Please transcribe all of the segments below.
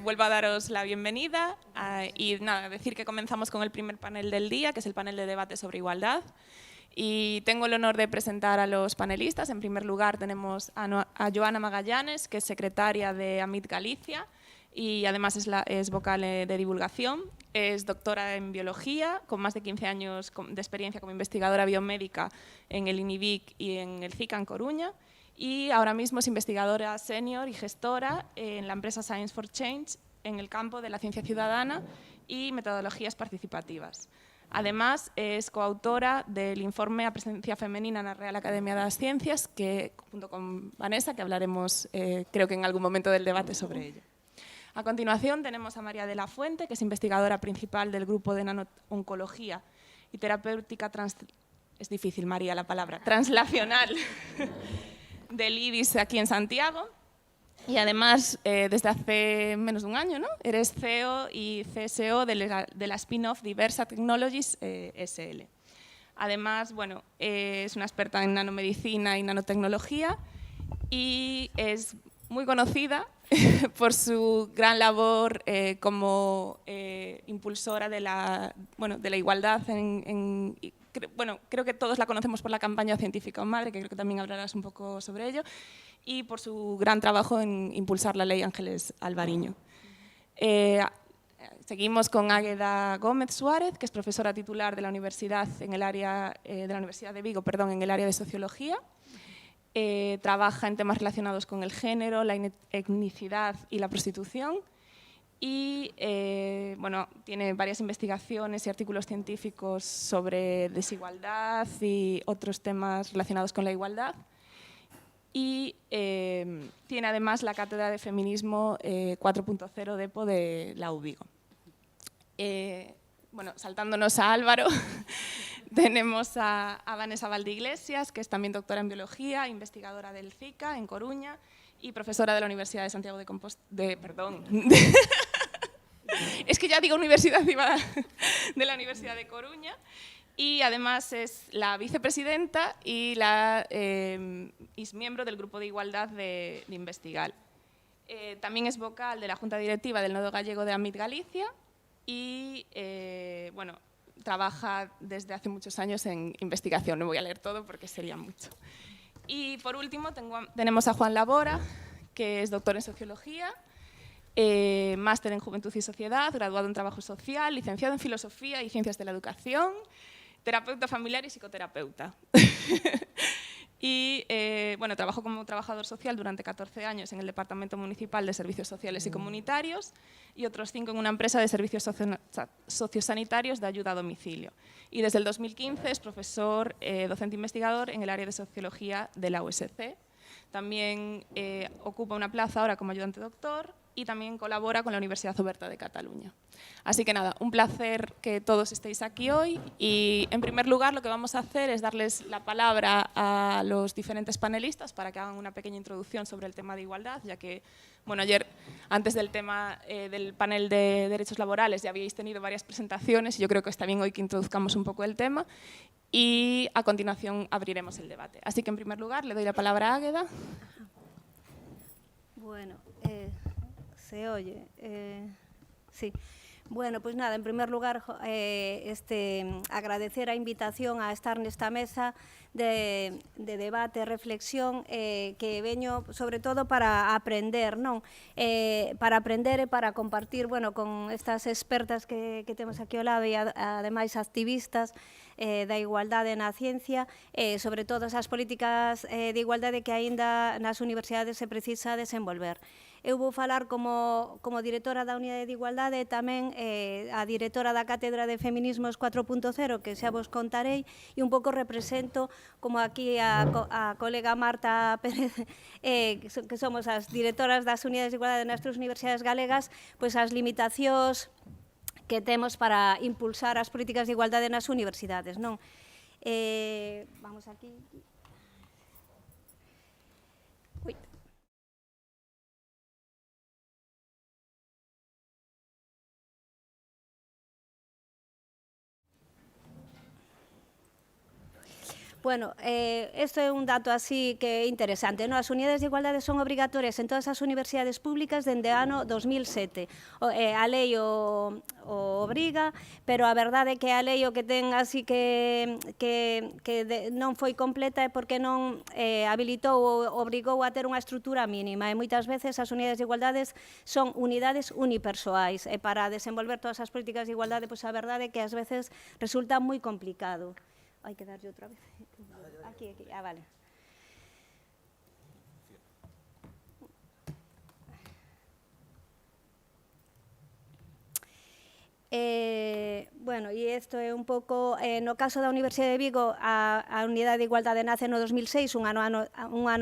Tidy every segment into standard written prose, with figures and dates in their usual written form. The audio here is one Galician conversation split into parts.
vuelvo a daros la bienvenida y nada, decir que comenzamos con el primer panel del día, que es el panel de debate sobre igualdad. Y tengo el honor de presentar a los panelistas. En primer lugar tenemos a Joana Magallanes, que es secretaria de AMIT Galicia y además es vocal de divulgación. Es doctora en biología, con más de 15 años de experiencia como investigadora biomédica en el INIVIC y en el CICA en Coruña. Y ahora mismo es investigadora senior y gestora en la empresa Science for Change en el campo de la ciencia ciudadana y metodologías participativas. Además, es coautora del informe A presencia femenina na Real Academia das Ciencias, que junto con Vanessa, que hablaremos creo que en algún momento del debate sobre ello. A continuación tenemos a María de la Fuente, que es investigadora principal del grupo de nano-oncología y terapéutica es difícil, María, la palabra, translacional del IDIS aquí en Santiago. Y además, desde hace menos de un año, ¿no? Eres CEO y CSO de la spin-off Diversa Technologies SL. Además, bueno, es una experta en nanomedicina y nanotecnología y es muy conocida por su gran labor como impulsora de la igualdad creo que todos la conocemos por la campaña Científica o Madre, que creo que también hablarás un poco sobre ello, y por su gran trabajo en impulsar la ley Ángeles Alvariño. Seguimos con Águeda Gómez Suárez, que es profesora titular de la Universidad de Vigo, en el área de Sociología. Trabaja en temas relacionados con el género, la etnicidad y la prostitución. Y tiene varias investigaciones y artículos científicos sobre desigualdad y otros temas relacionados con la igualdad. Y tiene además la cátedra de feminismo 4.0 DEPO de la UVigo. Saltándonos a Álvaro, tenemos a Vanessa Valdeiglesias, que es también doctora en biología, investigadora del CICA en Coruña y profesora de la Universidad de Santiago de Compostela. Es que ya digo universidad, de la Universidad de Coruña. Y además es la vicepresidenta y es miembro del Grupo de Igualdad de Investigal. También es vocal de la Junta Directiva del Nodo Gallego de AMIT Galicia y trabaja desde hace muchos años en investigación. No voy a leer todo porque sería mucho. Y por último tenemos a Juan Labora, que es doctor en Sociología, máster en Juventud y Sociedad, graduado en Trabajo Social, licenciado en Filosofía y Ciencias de la Educación, terapeuta familiar y psicoterapeuta. Y trabajó como trabajador social durante 14 años en el Departamento Municipal de Servicios Sociales y Comunitarios y otros 5 en una empresa de servicios sociosanitarios de ayuda a domicilio. Y desde el 2015 es profesor docente investigador en el área de Sociología de la USC. También ocupa una plaza ahora como ayudante doctor y también colabora con la Universidad Oberta de Cataluña. Así que nada, un placer que todos estéis aquí hoy y en primer lugar lo que vamos a hacer es darles la palabra a los diferentes panelistas para que hagan una pequeña introducción sobre el tema de igualdad, ya que ayer antes del tema del panel de derechos laborales ya habíais tenido varias presentaciones y yo creo que está bien hoy que introduzcamos un poco el tema y a continuación abriremos el debate. Así que en primer lugar le doy la palabra a Águeda. Bueno, se oye. Sí. Bueno, pues nada, en primer lugar, agradecer a invitación a estar nesta mesa de debate, reflexión, que veño sobre todo para aprender, non? Para aprender e para compartir, con estas expertas que temos aquí ao lado e ademais activistas da igualdade na ciencia, sobre todo as políticas de igualdade que aínda nas universidades se precisa desenvolver. Eu vou falar como directora da Unidade de Igualdade e tamén a directora da Cátedra de Feminismos 4.0, que xa vos contarei, e un pouco represento, como aquí a colega Marta Pérez, que somos as directoras das Unidades de Igualdade nas tres universidades galegas, pois as limitacións que temos para impulsar as políticas de igualdade nas universidades, non? Vamos aquí. Ui. Bueno, isto é un dato así que é interesante, non? As unidades de igualdade son obrigatorias en todas as universidades públicas dende o ano 2007. A lei o obriga, pero a verdade é que a lei o que ten así que non foi completa é porque non habilitou ou obrigou a ter unha estrutura mínima, e moitas veces as unidades de igualdades son unidades unipersoais, e para desenvolver todas as políticas de igualdade, pois a verdade é que ás veces resulta moi complicado. Hai que darlle outra vez. Aquí, vale. Bueno, e isto é un pouco, no caso da Universidade de Vigo, a Unidade de Igualdade nace no 2006, un ano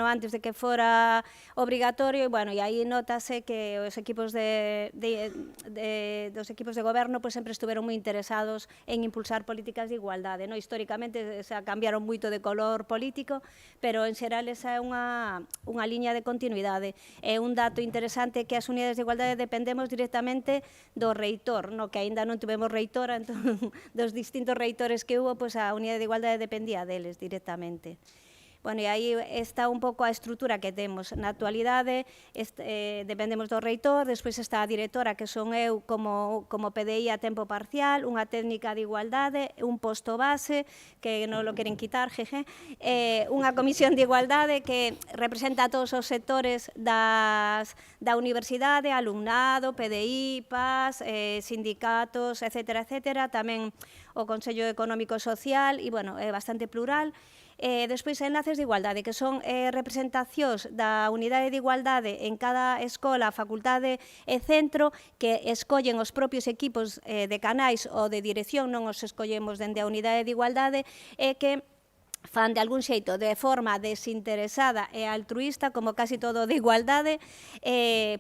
antes de que fora obrigatorio, e, bueno, e aí notase que os equipos dos equipos de goberno pois sempre estuveron moi interesados en impulsar políticas de igualdade, no? Históricamente cambiaron moito de color político, pero en xeral esa é unha liña de continuidade. É un dato interesante que as unidades de igualdade dependemos directamente do reitor, no? Que aínda non tivemos reitora, entón, dos distintos reitores que hubo, pois a unidade de igualdade dependía deles directamente. Bueno, e aí está un pouco a estrutura que temos. Na actualidade dependemos do reitor, despois está a directora, que son eu como PDI a tempo parcial, unha técnica de igualdade, un posto base, que non lo queren quitar, jeje, unha comisión de igualdade que representa a todos os sectores da universidade, alumnado, PDI, PAS, sindicatos, etcétera, etcétera, tamén o Consello Económico e Social, e, bueno, é bastante plural. Despois, enlaces de igualdade, que son representacións da unidade de igualdade en cada escola, facultade e centro, que escollen os propios equipos de canais ou de dirección, non os escollemos dende a unidade de igualdade, e que fan de algún xeito de forma desinteresada e altruista, como casi todo de igualdade,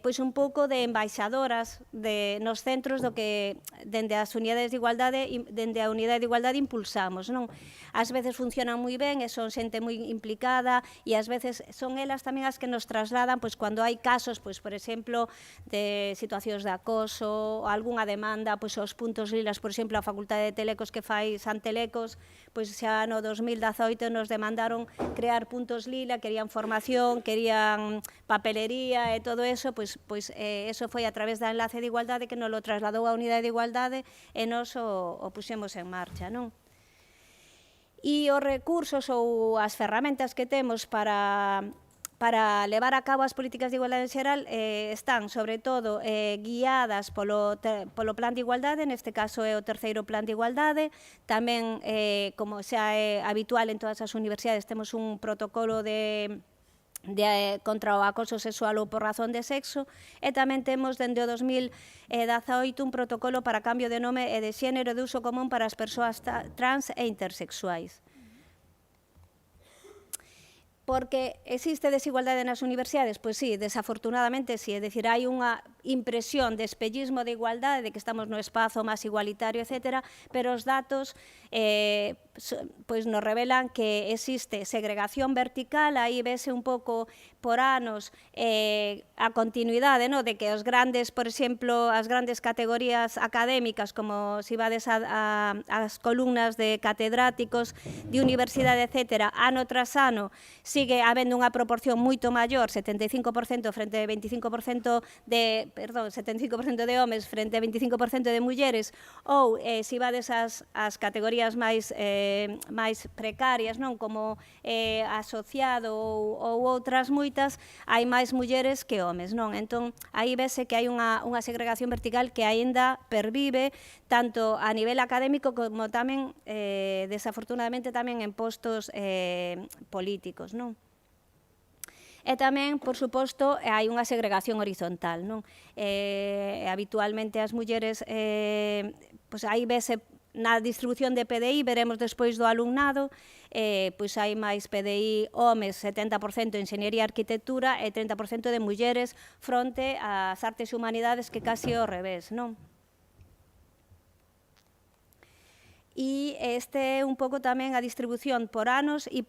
pois un pouco de embaixadoras nos centros do que dende as unidades de igualdade, dende a unidade de igualdade impulsamos, non? Ás veces funcionan moi ben e son xente moi implicada, e ás veces son elas tamén as que nos trasladan, pois cando hai casos, pois por exemplo, de situacións de acoso, ou algunha demanda, pois os puntos lilas, por exemplo, a Facultade de Telecos que fai San Telecos, pois xa no 2018 nos demandaron crear puntos lila, querían formación, querían papelería e todo eso, pois eso foi a través da enlace de igualdade que nos lo trasladou a unidade de igualdade e nos o puxemos en marcha, non? E os recursos ou as ferramentas que temos para levar a cabo as políticas de igualdade en xeral están, sobre todo, guiadas polo Plan de Igualdade, neste caso é o terceiro Plan de Igualdade. Tamén, como xa é habitual en todas as universidades, temos un protocolo contra o acoso sexual ou por razón de sexo, e tamén temos dende o 2018 un protocolo para cambio de nome e de xénero de uso común para as persoas trans e intersexuais. Porque existe desigualdade nas universidades? Pois sí, desafortunadamente sí, é dicir, hai unha impresión de espellismo de igualdade, de que estamos no espazo máis igualitario, etcétera, pero os datos pois nos revelan que existe segregación vertical, aí vese un pouco por anos a continuidade, de que os grandes, por exemplo, as grandes categorías académicas, como se vades as columnas de catedráticos de universidade, etcétera, ano tras ano, sigue habendo unha proporción moito maior, 75% frente a 25% de, perdón, 75% de homes frente a 25% de mulleres, ou se vades as categorías máis precarias, non, como asociado ou outras moitas, hai máis mulleres que homes, non? Entón, aí vese que hai unha segregación vertical que aínda pervive tanto a nivel académico como tamén, desafortunadamente, tamén en postos políticos, non? E tamén, por suposto, hai unha segregación horizontal, non? Habitualmente as mulleres, pois aí vese na distribución de PDI, veremos despois do alumnado, pois hai máis PDI homes, 70% en enxeñería e arquitectura e 30% de mulleres fronte ás artes e humanidades, que casi ao revés, non? E este é un pouco tamén a distribución por anos e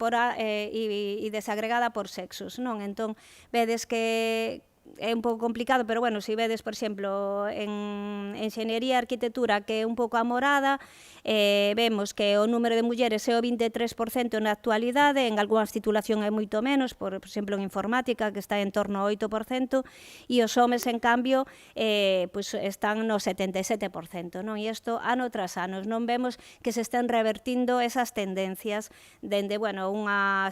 desagregada por sexos, non? Entón, vedes que é un pouco complicado, pero bueno, se vedes, por exemplo, en Enxeñería e Arquitectura, que é un pouco amorada, vemos que o número de mulleres é o 23% na actualidade, en algunhas titulación é moito menos, por exemplo, en Informática, que está en torno ao 8%, e os homes, en cambio, pois están no 77%, non? E isto, ano tras ano, non vemos que se estén revertindo esas tendencias dende, bueno, unha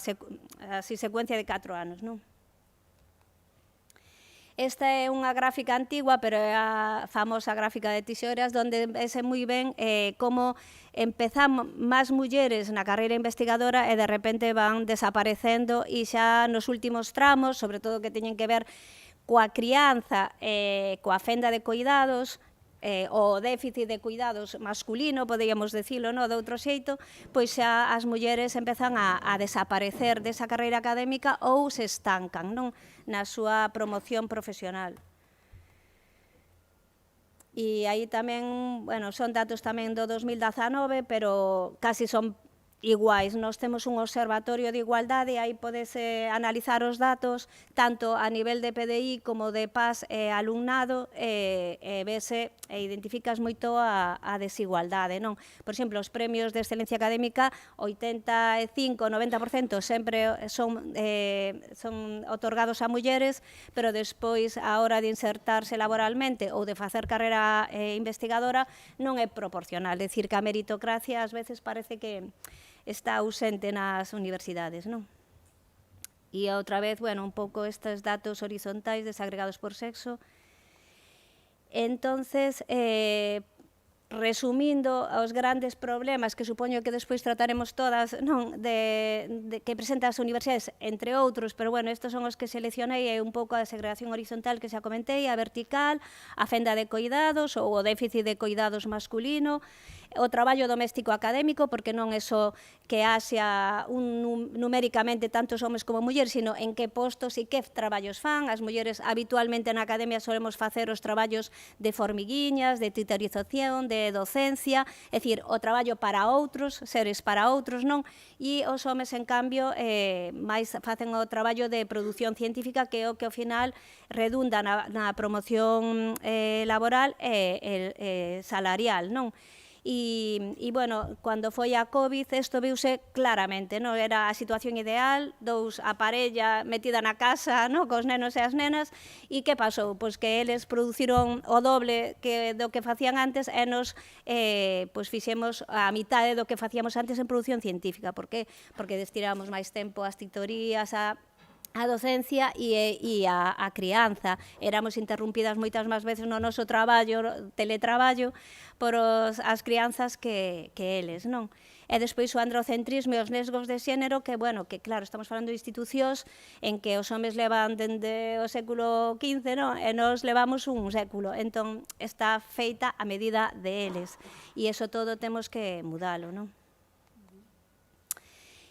secuencia de 4 anos, non? Esta é unha gráfica antigua, pero é a famosa gráfica de Tixoras, onde vese moi ben como empezamos máis mulleres na carreira investigadora e de repente van desaparecendo e xa nos últimos tramos, sobre todo que teñen que ver coa crianza, coa fenda de cuidados, o déficit de cuidados masculino, poderíamos decirlo, no, de outro xeito, pois xa as mulleres empezan a desaparecer desa carreira académica ou se estancan, non, na súa promoción profesional. E aí tamén, bueno, son datos tamén do 2019, pero casi son iguais. Nos temos un observatorio de igualdade, aí podese analizar os datos tanto a nivel de PDI como de PAS e alumnado, e vese e identificas moito a desigualdade, non? Por exemplo, os premios de excelencia académica, 85-90% sempre son otorgados a mulleres, pero despois, a hora de insertarse laboralmente ou de facer carreira investigadora, non é proporcional. É dicir, que a meritocracia ás veces parece que está ausente nas universidades, non? E outra vez, bueno, un pouco estes datos horizontais desagregados por sexo. Entonces, resumindo os grandes problemas que supoño que despois trataremos todas, non, que presentan as universidades, entre outros, pero bueno, estes son os que seleccionei, é un pouco a segregación horizontal que xa comentei, a vertical, a fenda de cuidados ou o déficit de cuidados masculino, o traballo doméstico académico, porque non é só que haxa numéricamente tantos homes como mulleres, sino en que postos e que traballos fan. As mulleres habitualmente na academia solemos facer os traballos de formiguiñas, de tutorización, de docencia, é dicir, o traballo para outros, seres para outros, non? E os homes, en cambio, máis facen o traballo de produción científica, que é o que ao final redunda na promoción laboral e salarial, non? E, bueno, cando foi a COVID, isto viuse claramente, non? Era a situación ideal, a parella metida na casa, non? Cos nenos e as nenas, e que pasou? Pois que eles produciron o doble do que facían antes e nos fixemos a mitade do que facíamos antes en produción científica. Por que? Porque destinamos máis tempo ás titorías, a docencia e a crianza. Éramos interrumpidas moitas máis veces no noso traballo, teletraballo, por as crianzas que eles, non? E despois o androcentrismo e os nesgos de xénero, que, bueno, que claro, estamos falando de institucións en que os homes levan dende o século XV, non? E nós levamos un século, entón está feita a medida de eles. E iso todo temos que mudalo, non?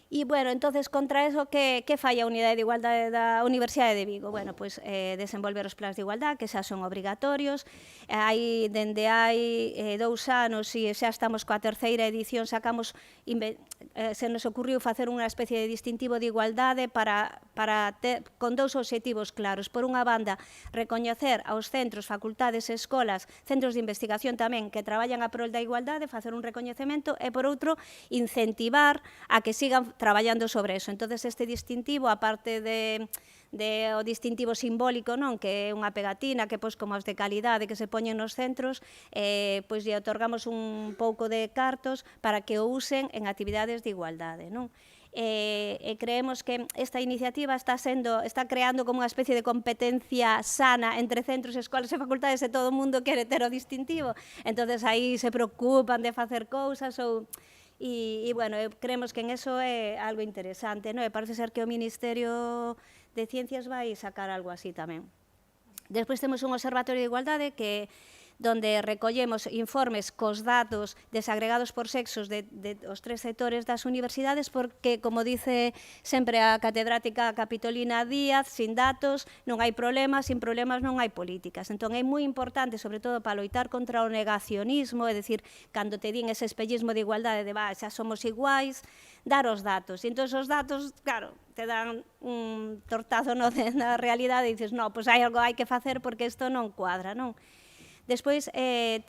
E, bueno, entonces, contra eso, que fai a Unidade de Igualdade da Universidade de Vigo? Bueno, pois, desenvolver os plans de igualdade, que xa son obrigatorios. Dende hai 2 anos, e xa estamos coa terceira edición, sacamos, se nos ocurriu facer unha especie de distintivo de igualdade con 2 obxectivos claros. Por unha banda, recoñecer aos centros, facultades, escolas, centros de investigación tamén, que traballan a prol da igualdade, facer un recoñecemento, e, por outro, incentivar a que sigan traballando sobre eso. Entonces, este distintivo, aparte o distintivo simbólico, non, que é unha pegatina, que pois como as de calidade que se poñen nos centros, pois lle otorgamos un pouco de cartos para que o usen en actividades de igualdade, non? E creemos que esta iniciativa está creando como unha especie de competencia sana entre centros, escolas e facultades, e todo o mundo quere ter o distintivo. Entonces, aí se preocupan de facer cousas ou... E, bueno, creemos que en eso é algo interesante, non? E parece ser que o Ministerio de Ciencias vai sacar algo así tamén. Despois temos un observatorio de igualdade que donde recollemos informes cos datos desagregados por sexos de os 3 sectores das universidades, porque, como dice sempre a catedrática Capitolina Díaz, sin datos non hai problemas, sin problemas non hai políticas. Entón, é moi importante, sobre todo para loitar contra o negacionismo, é dicir, cando te din ese espellismo de igualdade de xa somos iguais, dar os datos. E entón, os datos, claro, te dan un tortazo na realidade e dices, no, pois hai algo hai que facer porque isto non cuadra, non? Despois,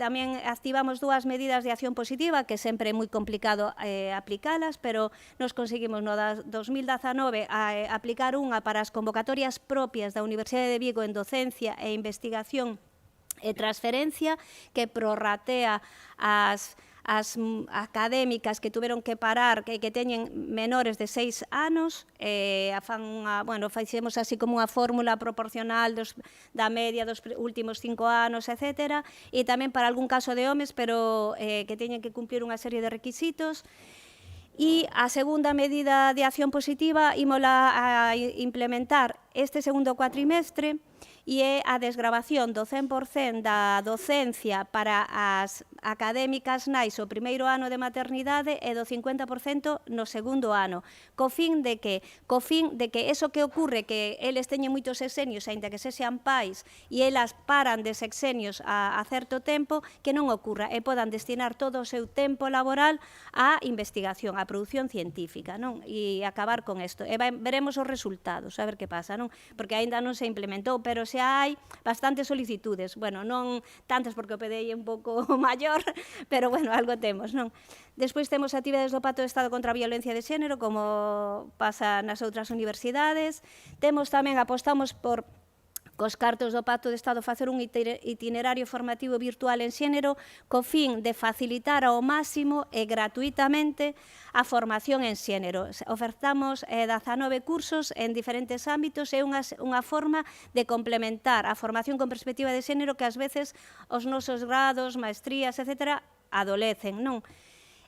tamén activamos 2 medidas de acción positiva, que sempre é moi complicado aplicalas, pero nos conseguimos no 2019 aplicar unha para as convocatorias propias da Universidade de Vigo en docencia e investigación e transferencia, que prorratea as académicas que tuveron que parar, que teñen menores de 6 anos, facemos así como unha fórmula proporcional da media dos últimos 5 anos, etc. E tamén para algún caso de homes, pero que teñen que cumplir unha serie de requisitos. E a segunda medida de acción positiva ímola a implementar este segundo cuatrimestre, e é a desgravación do 100% da docencia para as académicas nais o primeiro ano de maternidade e do 50% no segundo ano, co fin de que eso que ocurre, que eles teñen moitos sexenios, aínda que sexan pais, e elas paran de sexenios a certo tempo, que non ocurra, e podan destinar todo o seu tempo laboral á investigación, á produción científica, non? E acabar con isto. E veremos os resultados, a ver que pasa, non? Porque aínda non se implementou, pero xa hai bastantes solicitudes. Bueno, non tantas porque o PDI é un pouco maior, pero bueno, algo temos, non? Despois temos actividades do Pacto de Estado contra a Violencia de Xénero, como pasa nas outras universidades. Temos tamén, apostamos por cos cartos do Pacto de Estado facer un itinerario formativo virtual en xénero co fin de facilitar ao máximo e gratuitamente a formación en xénero. Ofertamos 19 cursos en diferentes ámbitos e unha forma de complementar a formación con perspectiva de xénero que ás veces os nosos grados, maestrías, etc., adolecen, non?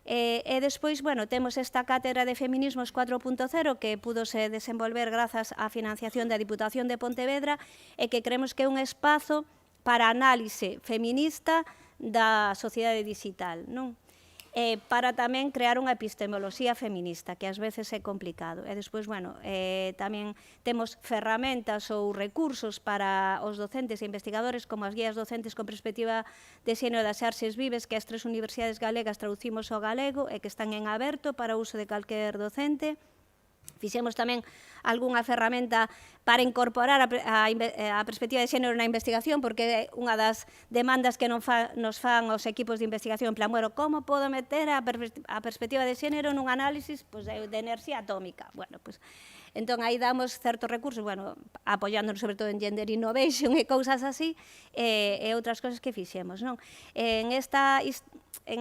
E despois, bueno, temos esta cátedra de Feminismos 4.0 que púdose desenvolver grazas á financiación da Diputación de Pontevedra e que creemos que é un espazo para análise feminista da sociedade digital, non? Para tamén crear unha epistemoloxía feminista, que ás veces é complicado. E despois, bueno, tamén temos ferramentas ou recursos para os docentes e investigadores, como as guías docentes con perspectiva de xénero das Arxes Vives, que as 3 universidades galegas traducimos ao galego e que están en aberto para o uso de calquer docente. Fixemos tamén algunha ferramenta para incorporar a perspectiva de xénero na investigación, porque é unha das demandas que nos fan os equipos de investigación, en plan, bueno, como podo meter a perspectiva de xénero nun análisis de enerxía atómica? Bueno, pois, entón, aí damos certos recursos, bueno, apoiándonos sobre todo en Gender Innovation e cousas así, e outras cousas que fixemos, non? En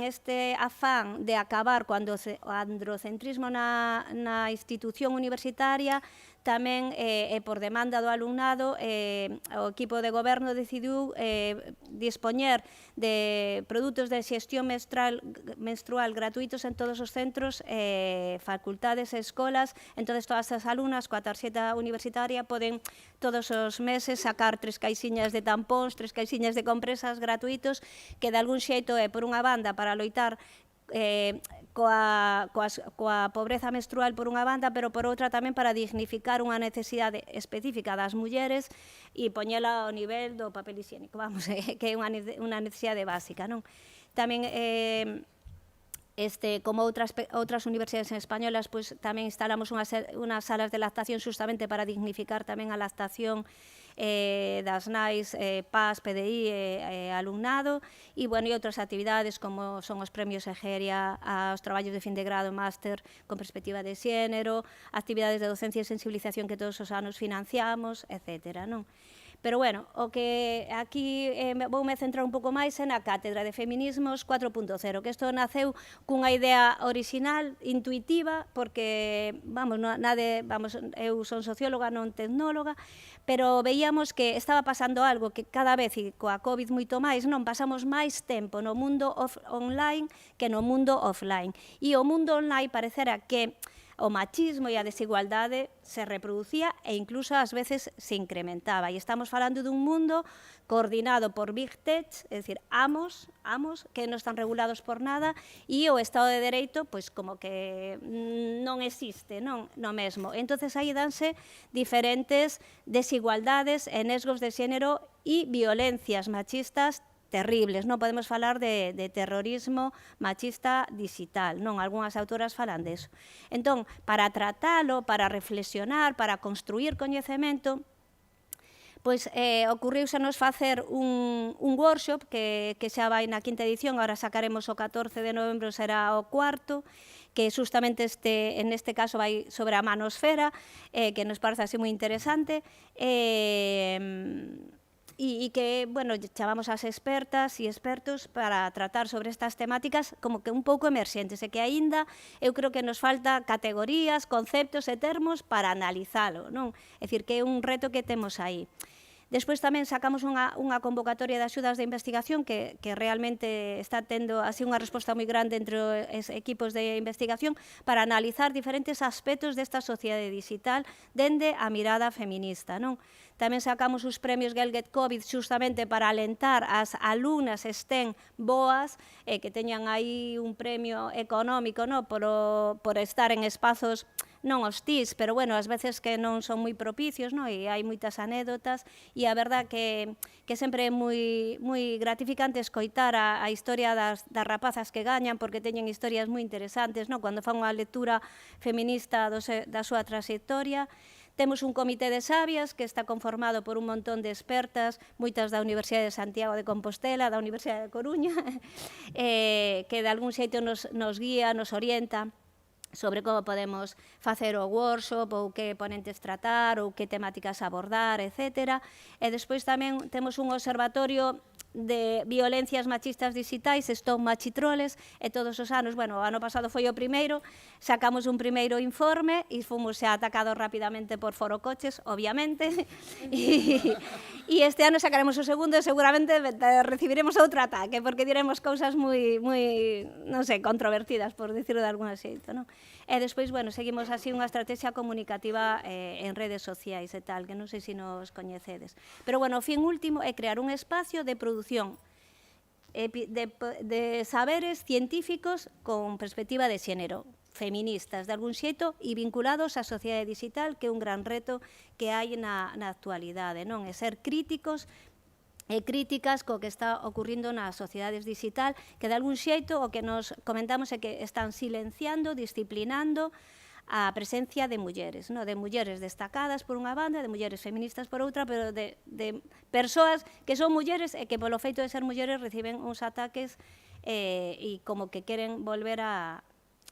este afán de acabar co androcentrismo na institución universitaria, tamén por demanda do alumnado, o equipo de goberno decidiu dispoñer de produtos de xestión menstrual gratuitos en todos os centros, facultades e escolas. Entón, todas as alumnas coa tarxeta universitaria poden todos os meses sacar 3 caixiñas de tampóns, 3 caixiñas de compresas gratuitos, que de algún xeito é, por unha banda, para loitar coa pobreza menstrual por unha banda, pero por outra tamén para dignificar unha necesidade específica das mulleres e poñela ao nivel do papel higiénico, vamos, que é unha necesidade básica, non? Tamén, como outras universidades españolas, pois tamén instalamos unhas salas de lactación justamente para dignificar tamén a lactación das nais, PAS, PDI e alumnado, e, bueno, e outras actividades como son os premios Egeria, aos traballos de fin de grado, máster con perspectiva de xénero, actividades de docencia e sensibilización que todos os anos financiamos, etc., non? Pero, bueno, o que aquí voume centrar un pouco máis na cátedra de Feminismos 4.0, que isto naceu cunha idea original, intuitiva, porque, eu son socióloga, non tecnóloga, pero veíamos que estaba pasando algo que cada vez, e coa COVID moito máis, non pasamos máis tempo no mundo online que no mundo offline. E o mundo online parecera que o machismo e a desigualdade se reproducía e incluso ás veces se incrementaba. E estamos falando dun mundo coordinado por Big Tech, é dicir, amos que non están regulados por nada, e o Estado de Dereito, pois como que non existe, non no mesmo. Entonces aí danse diferentes desigualdades e nesgos de xénero e violencias machistas terribles, non podemos falar de terrorismo machista digital, non, algunhas autoras falan deso. Entón, para tratalo, para reflexionar, para construir coñecemento, pois ocurriusenos facer un workshop que xa vai na quinta edición, agora sacaremos o 14 de novembro, será o cuarto, que justamente en este caso vai sobre a manosfera, que nos parece así moi interesante, e que, bueno, chamamos as expertas e expertos para tratar sobre estas temáticas como que un pouco emerxentes, e que aínda eu creo que nos falta categorías, conceptos e termos para analizalo, non? É dicir, que é un reto que temos aí. Despois tamén sacamos unha convocatoria de axudas de investigación que realmente está tendo así unha resposta moi grande entre os equipos de investigación para analizar diferentes aspectos desta sociedade digital dende a mirada feminista, non? Tamén sacamos os premios Gelget COVID justamente para alentar as alumnas estén boas e que teñan aí un premio económico, non? Por estar en espazos non hostís, pero bueno, ás veces que non son moi propicios, non? E hai moitas anécdotas, e a verdad que sempre é moi gratificante escoitar a historia das rapazas que gañan, porque teñen historias moi interesantes, non? Cando fan unha lectura feminista da súa trayectoria. Temos un comité de sabias que está conformado por un montón de expertas, moitas da Universidade de Santiago de Compostela, da Universidade de Coruña, que de algún xeito nos guía, nos orienta sobre como podemos facer o workshop, ou que ponentes tratar, ou que temáticas abordar, etc. E despois tamén temos un observatorio de violencias machistas digitais, Stop Machitroles, e todos os anos, bueno, o ano pasado foi o primeiro, sacamos un primeiro informe e fomos xa atacados rapidamente por forocoches, obviamente, e este ano sacaremos o segundo e seguramente recibiremos outro ataque, porque diremos cousas moi, non sei, controvertidas, por dicirlo de alguna xeito, non? E despois, bueno, seguimos así unha estrategia comunicativa en redes sociais e tal, que non sei se nos coñecedes. Pero, bueno, o fin último é crear un espacio de produción de saberes científicos con perspectiva de xénero, feministas, de algún xeito, e vinculados á sociedade digital, que é un gran reto que hai na actualidade, non? É ser críticos e críticas co que está ocurrindo nas sociedades digital, que de algún xeito o que nos comentamos é que están silenciando, disciplinando a presencia de mulleres, de mulleres destacadas por unha banda, de mulleres feministas por outra, pero de persoas que son mulleres e que polo feito de ser mulleres reciben uns ataques e como que queren volver a,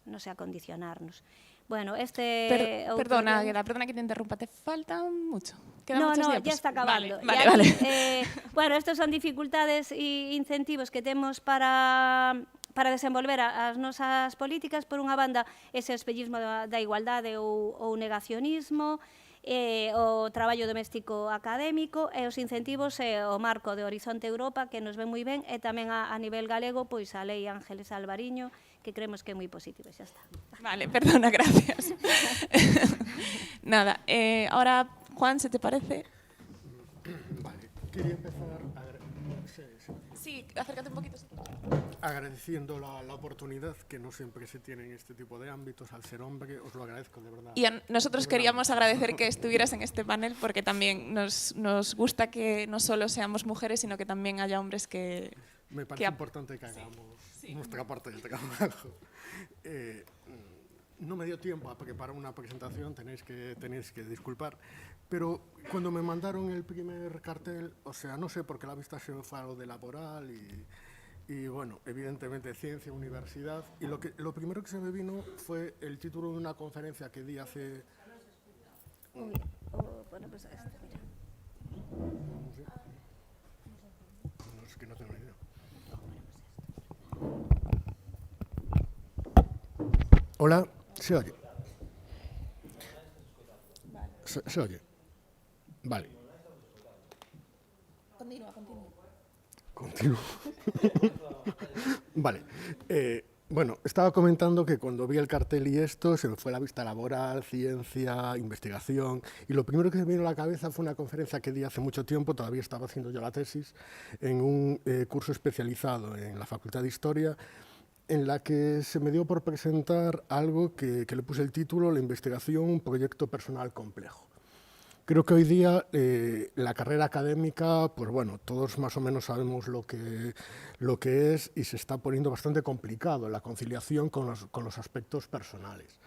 non sei, a condicionarnos. Bueno, Perdona, Águeda, perdona que te interrumpa, te falta mucho. No, ya está acabando. Vale. Bueno, estos son dificultades e incentivos que temos para desenvolver as nosas políticas. Por unha banda, ese espellismo da igualdade ou negacionismo, o traballo doméstico académico e os incentivos e o marco de Horizonte Europa, que nos ven moi ben, e tamén a nivel galego, pois a Lei Ángeles Alvariño, que creemos que é moi positiva, xa está. Vale, perdona, gracias. Nada, ahora, Juan, ¿se te parece? Vale, quería empezar Sí, acércate un poquito. agradeciendo la oportunidad que no siempre se tiene en este tipo de ámbitos. Al ser hombre, os lo agradezco de verdad. Y nosotros queríamos agradecer que estuvieras en este panel, porque también nos gusta que no solo seamos mujeres, sino que también haya hombres que... Me parece importante que hagamos nuestra parte del trabajo. No me dio tiempo a preparar una presentación, tenéis que disculpar, pero cuando me mandaron el primer cartel, o sea, no sé por qué la vista se me fue a lo de laboral y bueno, evidentemente ciencia, universidad, y lo primero que se me vino fue el título de una conferencia que di hace... Bueno, pues mira. No, es que no tengo ni idea. Hola, ¿se oye? ¿Se oye? Vale. Continúa. Continúo. Vale. Bueno, estaba comentando que cuando vi el cartel y esto, se me fue la vista laboral, ciencia, investigación, y lo primero que se me vino a la cabeza fue una conferencia que di hace mucho tiempo, todavía estaba haciendo yo la tesis, en un curso especializado en la Facultad de Historia, en la que se me dio por presentar algo que le puse el título, la investigación, un proyecto personal complejo. Creo que hoy día la carrera académica, pues bueno, todos más o menos sabemos lo que es y se está poniendo bastante complicado la conciliación con los aspectos personales.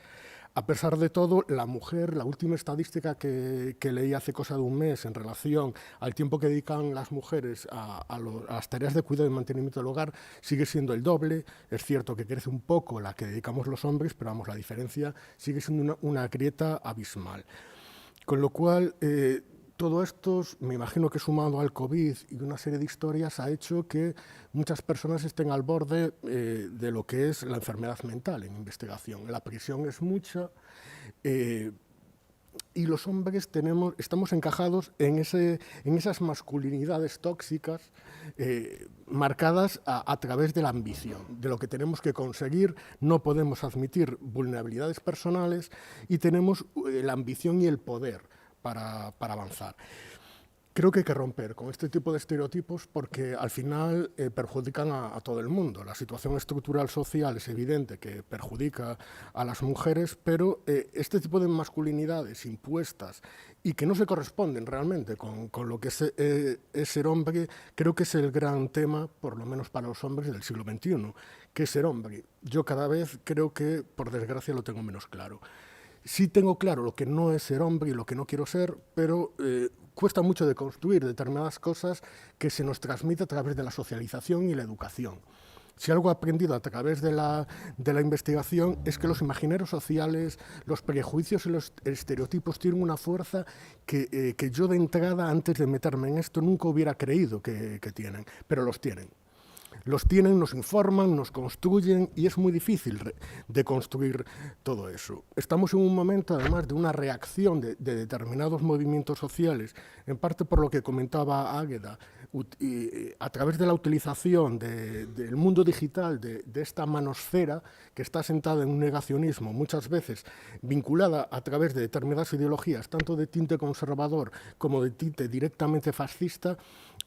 A pesar de todo, la mujer, la última estadística que leí hace cosa de un mes en relación al tiempo que dedican las mujeres a las tareas de cuidado y mantenimiento del hogar, sigue siendo el doble. Es cierto que crece un poco la que dedicamos los hombres, pero vamos, la diferencia sigue siendo una grieta abismal. Con lo cual, todo esto, me imagino que sumado al COVID y una serie de historias, ha hecho que muchas personas estén al borde de lo que es la enfermedad mental en investigación. La presión es mucha y los hombres estamos encajados en esas masculinidades tóxicas marcadas a través de la ambición, de lo que tenemos que conseguir. No podemos admitir vulnerabilidades personales y tenemos la ambición y el poder para avanzar. Creo que hay que romper con este tipo de estereotipos porque al final perjudican a todo el mundo. La situación estructural social es evidente que perjudica a las mujeres, pero este tipo de masculinidades impuestas y que no se corresponden realmente con lo que es ser hombre, creo que es el gran tema, por lo menos para los hombres del siglo XXI, que es ser hombre. Yo cada vez creo que, por desgracia, lo tengo menos claro. Sí tengo claro lo que no es ser hombre y lo que no quiero ser, pero cuesta mucho de construir determinadas cosas que se nos transmite a través de la socialización y la educación. Si algo he aprendido a través de la investigación es que los imaginarios sociales, los prejuicios y los estereotipos tienen una fuerza que yo de entrada, antes de meterme en esto, nunca hubiera creído que tienen, pero los tienen. Los tienen, nos informan, nos construyen y es muy difícil de construir todo eso. Estamos en un momento, además, de una reacción de determinados movimientos sociales, en parte por lo que comentaba Águeda, a través de la utilización del mundo digital, de esta manosfera que está sentada en un negacionismo, muchas veces vinculada a través de determinadas ideologías, tanto de tinte conservador como de tinte directamente fascista,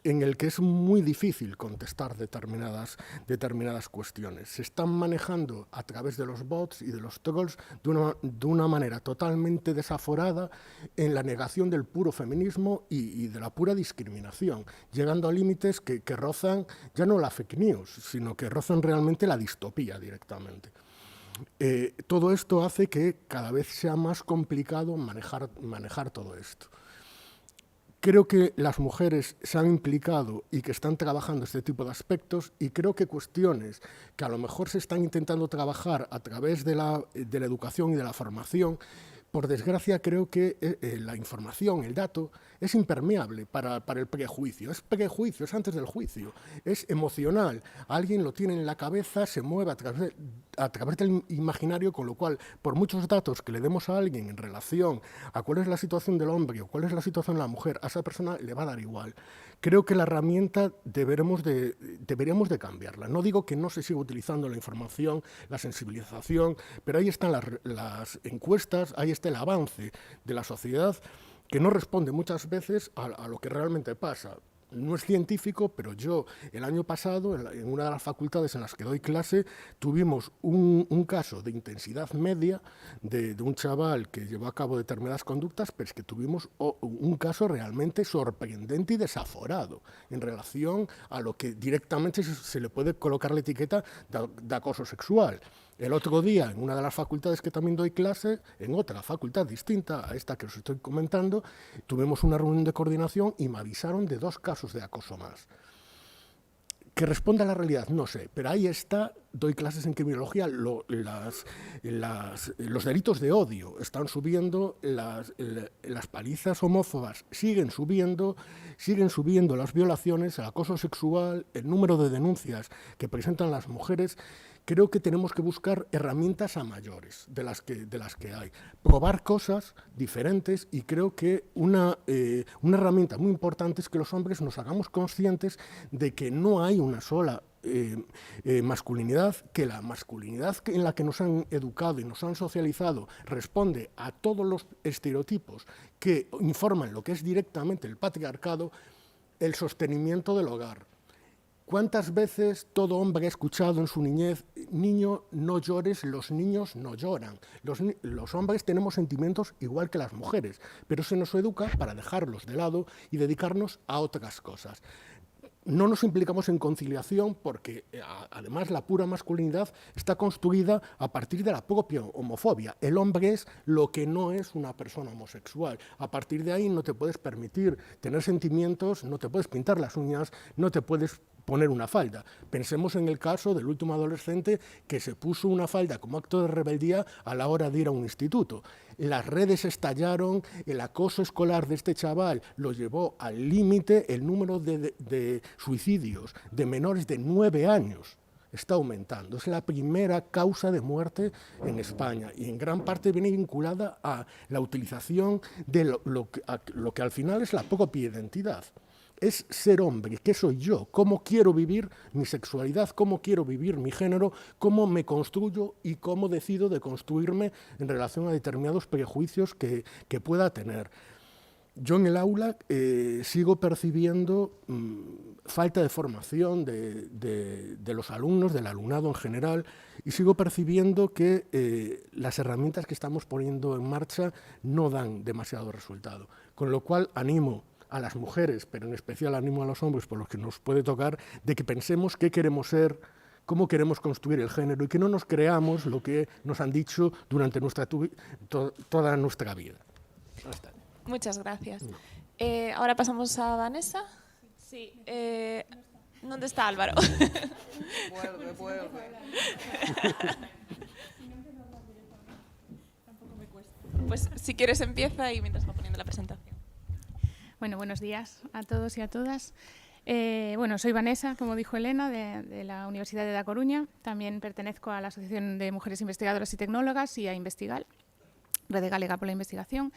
en el que es muy difícil contestar determinadas cuestiones. Se están manejando a través de los bots y de los trolls de una manera totalmente desaforada en la negación del puro feminismo y de la pura discriminación, llegando a límites que rozan ya no la fake news, sino que rozan realmente la distopía directamente. Todo esto hace que cada vez sea más complicado manejar todo esto. Creo que las mujeres se han implicado y que están trabajando este tipo de aspectos y creo que cuestiones que a lo mejor se están intentando trabajar a través de la educación y de la formación, por desgracia creo que la información, el dato, es impermeable para el prejuicio. Es prejuicio, es antes del juicio, es emocional. Alguien lo tiene en la cabeza, se mueve a través del imaginario, con lo cual, por muchos datos que le demos a alguien en relación a cuál es la situación del hombre o cuál es la situación de la mujer, a esa persona le va a dar igual. Creo que la herramienta deberíamos de cambiarla. No digo que no se siga utilizando la información, la sensibilización, pero ahí están las encuestas, ahí está el avance de la sociedad que no responde muchas veces a lo que realmente pasa. No es científico, pero yo el año pasado, en una de las facultades en las que doy clase, tuvimos un caso de intensidad media de un chaval que llevó a cabo determinadas conductas, pero es que tuvimos un caso realmente sorprendente y desaforado en relación a lo que directamente se le puede colocar la etiqueta de acoso sexual. El otro día, en una de las facultades que también doy clase, en otra facultad distinta a esta que os estoy comentando, tuvimos una reunión de coordinación y me avisaron de 2 casos de acoso más. ¿Que responde a la realidad? No sé, pero ahí está, doy clases en criminología, los delitos de odio están subiendo, las palizas homófobas siguen subiendo las violaciones, el acoso sexual, el número de denuncias que presentan las mujeres. Creo que tenemos que buscar herramientas a mayores de las que hay, probar cosas diferentes y creo que una herramienta muy importante es que los hombres nos hagamos conscientes de que no hay una sola masculinidad, que la masculinidad en la que nos han educado y nos han socializado responde a todos los estereotipos que informan lo que es directamente el patriarcado, el sostenimiento del hogar. ¿Cuántas veces todo hombre ha escuchado en su niñez: niño, no llores, los niños no lloran? Los hombres tenemos sentimientos igual que las mujeres, pero se nos educa para dejarlos de lado y dedicarnos a otras cosas. No nos implicamos en conciliación porque, además, la pura masculinidad está construida a partir de la propia homofobia. El hombre es lo que no es una persona homosexual. A partir de ahí no te puedes permitir tener sentimientos, no te puedes pintar las uñas, no te puedes poner una falda. Pensemos en el caso del último adolescente que se puso una falda como acto de rebeldía a la hora de ir a un instituto. Las redes estallaron, el acoso escolar de este chaval lo llevó al límite. El número de suicidios de menores de 9 años está aumentando. Es la primera causa de muerte en España y en gran parte viene vinculada a la utilización de lo que al final es la propia identidad. Es ser hombre, ¿qué soy yo? ¿Cómo quiero vivir mi sexualidad? ¿Cómo quiero vivir mi género? ¿Cómo me construyo y cómo decido de construirme en relación a determinados prejuicios que pueda tener? Yo en el aula sigo percibiendo falta de formación de los alumnos, del alumnado en general, y sigo percibiendo que las herramientas que estamos poniendo en marcha no dan demasiado resultado. Con lo cual animo a las mujeres, pero en especial animo a los hombres, por los que nos puede tocar, de que pensemos qué queremos ser, cómo queremos construir el género y que no nos creamos lo que nos han dicho durante toda nuestra vida. Muchas gracias. Ahora pasamos a Vanessa. Sí. ¿Dónde está Álvaro? Vuelve. Pues si quieres empieza y mientras va poniendo la presentación. Bueno, buenos días a todos y a todas. Bueno, soy Vanessa, como dijo Elena, de la Universidad de Da Coruña. También pertenezco a la Asociación de Mujeres Investigadoras y Tecnólogas y a Investigal, Red Galega por la Investigación.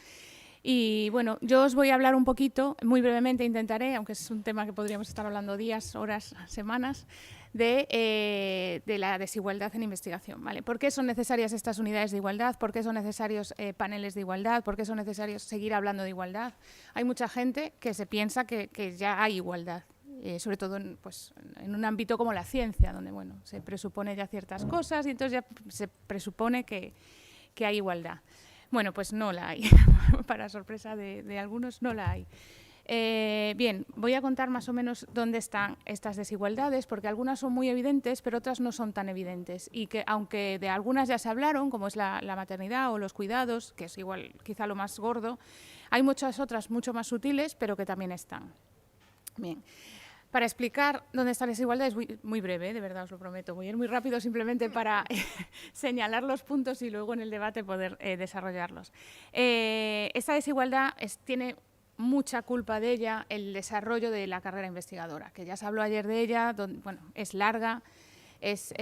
Y bueno, yo os voy a hablar un poquito, muy brevemente intentaré, aunque es un tema que podríamos estar hablando días, horas, semanas, de la desigualdad en investigación, ¿vale? ¿Por qué son necesarias estas unidades de igualdad? ¿Por qué son necesarios paneles de igualdad? ¿Por qué son necesarios seguir hablando de igualdad? Hay mucha gente que se piensa que ya hay igualdad, sobre todo en un ámbito como la ciencia, donde bueno, se presupone ya ciertas cosas y entonces ya se presupone que hay igualdad. Bueno, pues no la hay, para sorpresa de algunos no la hay. Bien, voy a contar más o menos dónde están estas desigualdades, porque algunas son muy evidentes, pero otras no son tan evidentes. Y que aunque de algunas ya se hablaron, como es la maternidad o los cuidados, que es igual quizá lo más gordo, hay muchas otras mucho más sutiles, pero que también están. Bien. Para explicar dónde está la desigualdad es muy breve, de verdad os lo prometo. Voy a ir muy rápido simplemente para señalar los puntos y luego en el debate poder desarrollarlos. Esta desigualdad tiene mucha culpa de ella el desarrollo de la carrera investigadora, que ya se habló ayer de ella, bueno, es larga, es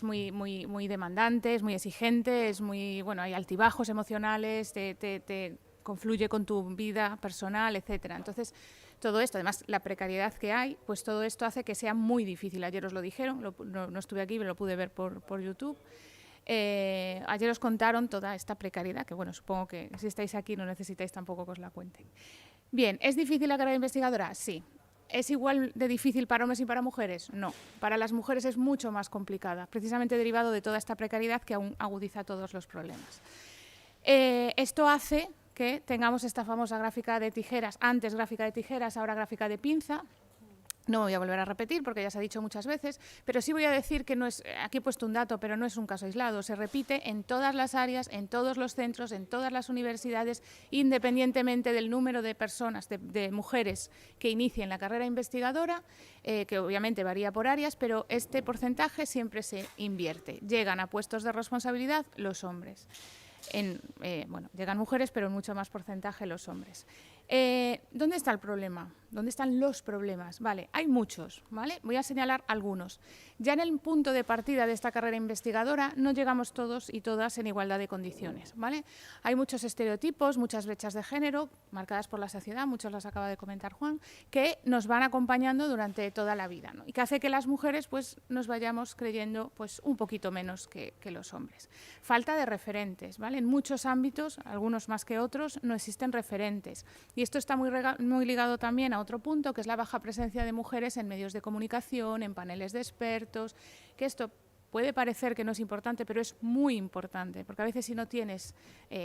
muy demandante, es muy exigente, bueno, hay altibajos emocionales, te confluye con tu vida personal, etcétera. Entonces, todo esto, además la precariedad que hay, pues todo esto hace que sea muy difícil. Ayer os lo dijeron, no estuve aquí, pero lo pude ver por YouTube. Ayer os contaron toda esta precariedad, que bueno, supongo que si estáis aquí no necesitáis tampoco que os la cuenten. Bien, ¿es difícil la carrera investigadora? Sí. ¿Es igual de difícil para hombres y para mujeres? No. Para las mujeres es mucho más complicada, precisamente derivado de toda esta precariedad que aún agudiza todos los problemas. Esto hace que tengamos esta famosa gráfica de tijeras, antes gráfica de tijeras, ahora gráfica de pinza. No me voy a volver a repetir porque ya se ha dicho muchas veces, pero sí voy a decir que no es, aquí he puesto un dato, pero no es un caso aislado, se repite en todas las áreas, en todos los centros, en todas las universidades, independientemente del número de personas, de mujeres que inicien la carrera investigadora, que obviamente varía por áreas, pero este porcentaje siempre se invierte. Llegan a puestos de responsabilidad los hombres. Bueno, llegan mujeres, pero en mucho más porcentaje los hombres. ¿Dónde está el problema? ¿Dónde están los problemas? Vale, hay muchos, ¿vale? Voy a señalar algunos. Ya en el punto de partida de esta carrera investigadora no llegamos todos y todas en igualdad de condiciones, ¿vale? Hay muchos estereotipos, muchas brechas de género marcadas por la sociedad, muchos las acaba de comentar Juan, que nos van acompañando durante toda la vida, ¿no? Y que hace que las mujeres pues, nos vayamos creyendo pues, un poquito menos que los hombres. Falta de referentes, ¿vale? En muchos ámbitos, algunos más que otros, no existen referentes. Y esto está muy ligado también a otro punto, que es la baja presencia de mujeres en medios de comunicación, en paneles de expertos, que esto puede parecer que no es importante, pero es muy importante, porque a veces si no tienes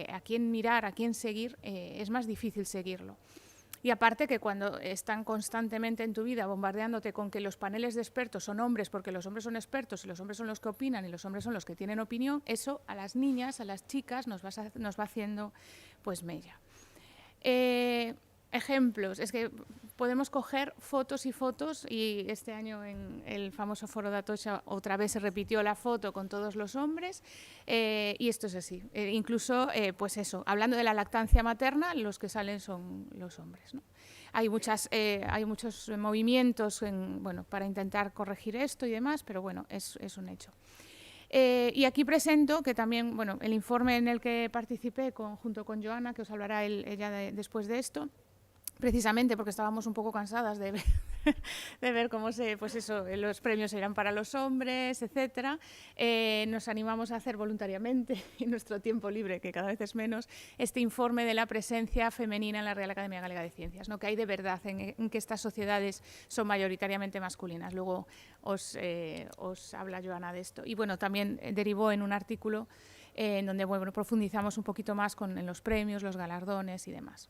a quién mirar, a quién seguir, es más difícil seguirlo. Y aparte que cuando están constantemente en tu vida bombardeándote con que los paneles de expertos son hombres porque los hombres son expertos y los hombres son los que opinan y los hombres son los que tienen opinión, eso a las niñas, a las chicas nos va haciendo pues mella. Ejemplos, es que podemos coger fotos y fotos y este año en el famoso foro de Atocha otra vez se repitió la foto con todos los hombres y esto es así. Incluso, pues eso, hablando de la lactancia materna, los que salen son los hombres, ¿no? Hay muchos movimientos bueno, para intentar corregir esto y demás, pero bueno, es un hecho. Y aquí presento que también, bueno, el informe en el que participé junto con Joana, que os hablará ella después de esto, precisamente porque estábamos un poco cansadas de ver cómo pues eso, los premios eran para los hombres, etcétera. Nos animamos a hacer voluntariamente, en nuestro tiempo libre, que cada vez es menos, este informe de la presencia femenina en la Real Academia Galega de Ciencias, ¿no? Que hay de verdad en que estas sociedades son mayoritariamente masculinas. Luego os habla Joana de esto. Y bueno, también derivó en un artículo en donde bueno, profundizamos un poquito más en los premios, los galardones y demás.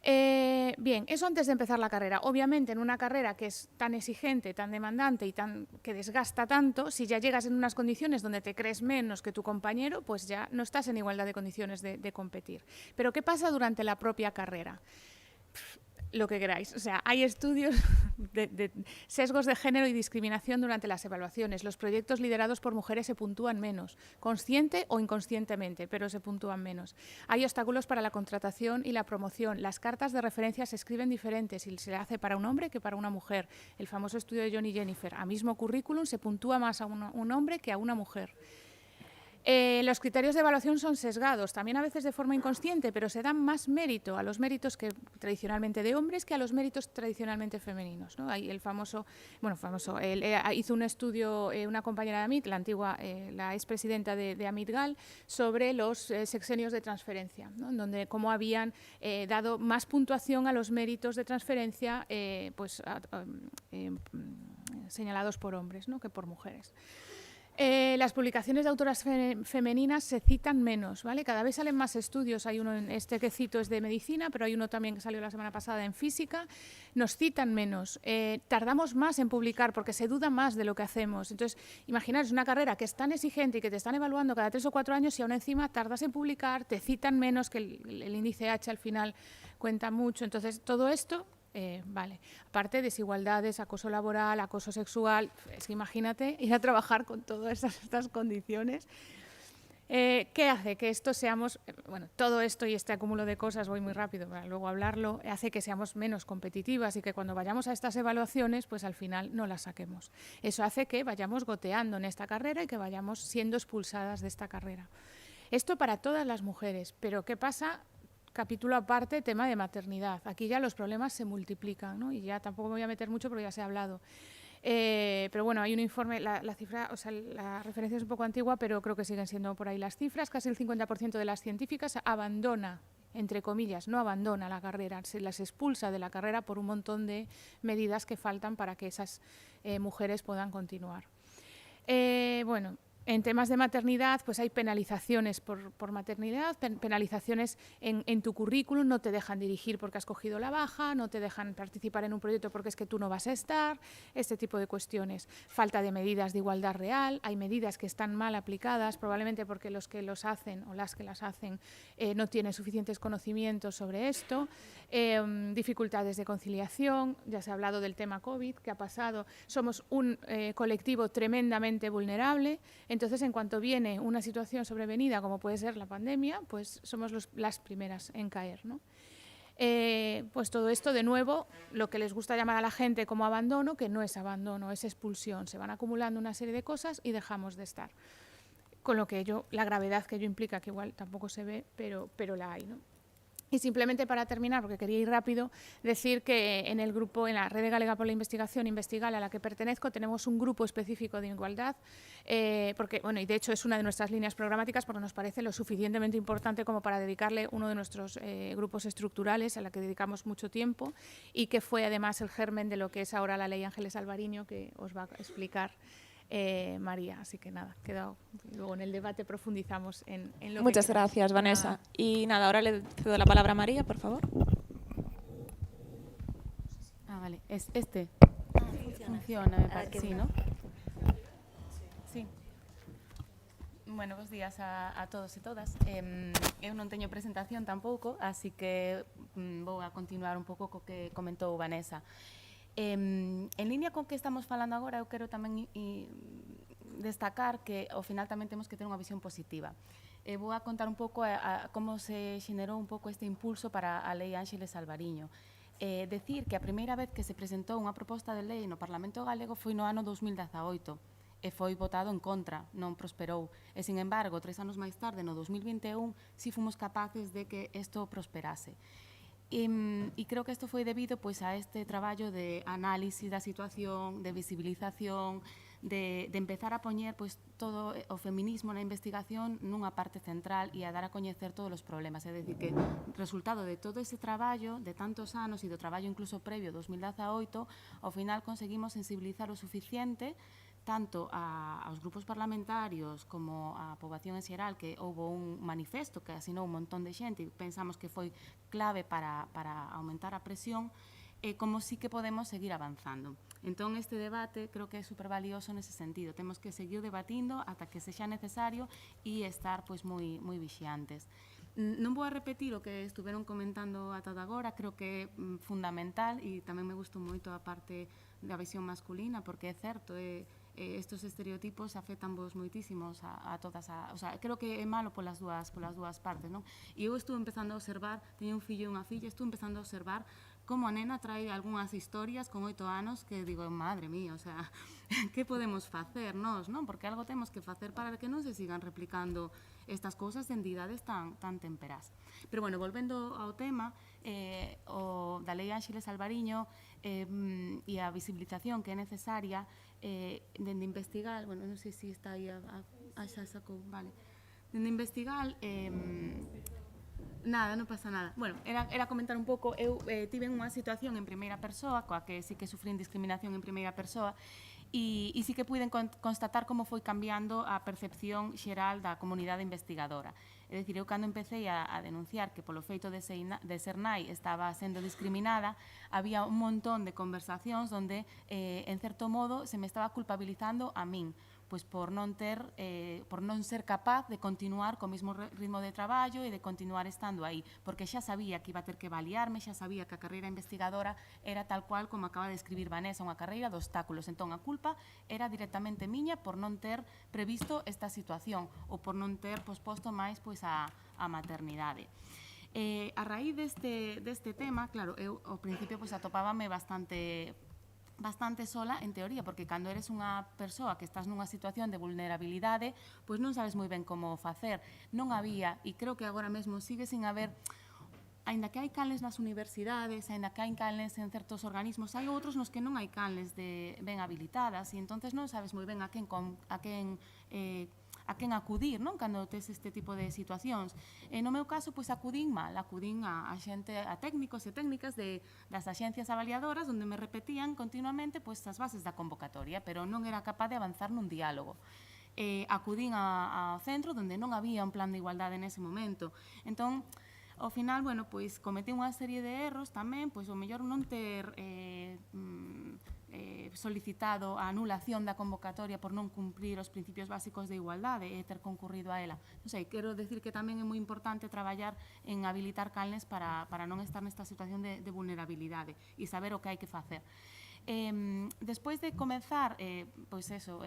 Bien, eso antes de empezar la carrera. Obviamente, en una carrera que es tan exigente, tan demandante y que desgasta tanto, si ya llegas en unas condiciones donde te crees menos que tu compañero, pues ya no estás en igualdad de condiciones de competir. Pero ¿qué pasa durante la propia carrera? Lo que queráis. O sea, hay estudios de sesgos de género y discriminación durante las evaluaciones. Los proyectos liderados por mujeres se puntúan menos, consciente o inconscientemente, pero se puntúan menos. Hay obstáculos para la contratación y la promoción. Las cartas de referencia se escriben diferentes y se hace para un hombre que para una mujer. El famoso estudio de John y Jennifer. A mismo currículum se puntúa más a un hombre que a una mujer. Los criterios de evaluación son sesgados, también a veces de forma inconsciente, pero se dan más mérito a los méritos que tradicionalmente de hombres que a los méritos tradicionalmente femeninos, ¿no? Hay el famoso, hizo un estudio una compañera de Amit, la expresidenta de Amit Gal, sobre los sexenios de transferencia, ¿no? En donde cómo habían dado más puntuación a los méritos de transferencia señalados por hombres, ¿no? Que por mujeres. Las publicaciones de autoras femeninas se citan menos, ¿vale? Cada vez salen más estudios, hay uno, este que cito es de medicina, pero hay uno también que salió la semana pasada en física, nos citan menos, tardamos más en publicar porque se duda más de lo que hacemos. Entonces, imaginaros una carrera que es tan exigente y que te están evaluando cada 3 o 4 años y aún encima tardas en publicar, te citan menos, que el índice H al final cuenta mucho. Entonces, todo esto... vale, aparte desigualdades, acoso laboral, acoso sexual, es que imagínate ir a trabajar con todas estas condiciones. ¿Qué hace? Que esto seamos, bueno, todo esto y este acúmulo de cosas, voy muy rápido para luego hablarlo, hace que seamos menos competitivas y que cuando vayamos a estas evaluaciones, pues al final no las saquemos. Eso hace que vayamos goteando en esta carrera y que vayamos siendo expulsadas de esta carrera. Esto para todas las mujeres, pero ¿qué pasa? Capítulo aparte, tema de maternidad. Aquí ya los problemas se multiplican, ¿no? Y ya tampoco me voy a meter mucho porque ya se ha hablado. Pero bueno, hay un informe, la cifra, o sea, la referencia es un poco antigua, pero creo que siguen siendo por ahí las cifras. Casi el 50% de las científicas abandona, entre comillas, no abandona la carrera, se las expulsa de la carrera por un montón de medidas que faltan para que esas mujeres puedan continuar. Bueno, en temas de maternidad, pues hay penalizaciones por maternidad, penalizaciones en tu currículum, no te dejan dirigir porque has cogido la baja, no te dejan participar en un proyecto porque es que tú no vas a estar, este tipo de cuestiones. Falta de medidas de igualdad real, hay medidas que están mal aplicadas, probablemente porque los que los hacen o las que las hacen no tienen suficientes conocimientos sobre esto. Dificultades de conciliación, ya se ha hablado del tema COVID, ¿qué ha pasado? Somos un colectivo tremendamente vulnerable. Entonces, en cuanto viene una situación sobrevenida, como puede ser la pandemia, pues somos las primeras en caer, ¿no? Pues todo esto, de nuevo, lo que les gusta llamar a la gente como abandono, que no es abandono, es expulsión. Se van acumulando una serie de cosas y dejamos de estar. Con lo que la gravedad que ello implica, que igual tampoco se ve, pero la hay, ¿no? Y simplemente para terminar, porque quería ir rápido, decir que en el grupo, en la Red Galega por la Investigación, Investigal, a la que pertenezco, tenemos un grupo específico de igualdad, porque, bueno, y de hecho es una de nuestras líneas programáticas porque nos parece lo suficientemente importante como para dedicarle uno de nuestros grupos estructurales a la que dedicamos mucho tiempo y que fue además el germen de lo que es ahora la Ley Ángeles Alvariño, que os va a explicar María. Así que nada, luego en el debate profundizamos en lo que Muchas queramos. gracias, Vanessa. Y nada, ahora le cedo la palabra a María, por favor. Vale, es este. Funciona, me parece, sí, ¿no? Sí. Bueno, bons días a todos e todas. Eu non teño presentación tampouco, así que vou a continuar un pouco co que comentou Vanessa. En línea con que estamos falando agora, eu quero tamén destacar que ao final tamén temos que ter unha visión positiva. Vou a contar un pouco como se xenerou un pouco este impulso para a Lei Ángeles Alvariño. Decir que a primeira vez que se presentou unha proposta de lei no Parlamento Galego foi no ano 2018 e foi votado en contra, non prosperou. E, sin embargo, 3 anos máis tarde, no 2021, si fomos capaces de que isto prosperase. E creo que isto foi debido pois, a este traballo de análisis da situación, de visibilización, de empezar a poñer pois, todo o feminismo na investigación nunha parte central e a dar a coñecer todos os problemas. É dicir, que resultado de todo ese traballo, de tantos anos e do traballo incluso previo 2018, ao final conseguimos sensibilizar o suficiente tanto aos grupos parlamentarios como á poboación en xeral, que houve un manifesto que asinou un montón de xente e pensamos que foi clave para aumentar a presión, como sí que podemos seguir avanzando. Entón, este debate creo que é super valioso nese sentido. Temos que seguir debatindo ata que sexa necesario e estar pois, moi vixiantes. Non vou a repetir o que estuveron comentando ata agora, creo que é fundamental e tamén me gustou moito a parte da visión masculina, porque é certo, estos estereotipos afectan vos moitísimos a todas o sea, creo que é malo polas dúas partes, non? E eu estou empezando a observar, teño un fillo e unha filla, estou empezando a observar como a nena trae algunhas historias con 8 anos que digo, madre mía, o sea, que podemos facer nós, non? Porque algo temos que facer para que non se sigan replicando estas cousas de entidades tan temperás. Pero, bueno, volvendo ao tema, o da Lei Ángeles Alvariño e a visibilización que é necesaria dende investigar, bueno, non sei se está aí xa sacou, vale. Dende investigar, nada, non pasa nada. Bueno, era comentar un pouco, eu tive unha situación en primeira persoa, coa que sí que sufrín discriminación en primeira persoa, e sí que puiden constatar como foi cambiando a percepción xeral da comunidade investigadora. É dicir, eu cando empecé a denunciar que polo feito de ser nai estaba sendo discriminada, había un montón de conversacións onde, en certo modo, se me estaba culpabilizando a min, pois por non ser capaz de continuar co mesmo ritmo de traballo e de continuar estando aí, porque xa sabía que iba a ter que avaliarme, xa sabía que a carreira investigadora era tal cual como acaba de escribir Vanessa, unha carreira de obstáculos. Entón, a culpa era directamente miña por non ter previsto esta situación ou por non ter posposto máis pois a maternidade. A raíz deste tema, claro, eu ao principio pois atopábame bastante sola, en teoría, porque cando eres unha persoa que estás nunha situación de vulnerabilidade, pois non sabes moi ben como facer. Non había, e creo que agora mesmo sigue sin haber, aínda que hai canles nas universidades, aínda que hai canles en certos organismos, hai outros nos que non hai canles ben habilitadas, e entonces non sabes moi ben a quen acudir, non? Cando tes este tipo de situacións. No meu caso, pois acudín a xente, a técnicos e técnicas das axencias avaliadoras, onde me repetían continuamente pois as bases da convocatoria, pero non era capaz de avanzar nun diálogo. Acudín ao centro, onde non había un plan de igualdade nese momento. Entón, ao final, bueno, pois cometí unha serie de erros tamén, pois o mellor non ter solicitado a anulación da convocatoria por non cumprir os principios básicos de igualdade e ter concurrido a ela. Non sei, quero decir que tamén é moi importante traballar en habilitar canles para non estar nesta situación de vulnerabilidade e saber o que hai que facer. Despois de comenzar, pois eso,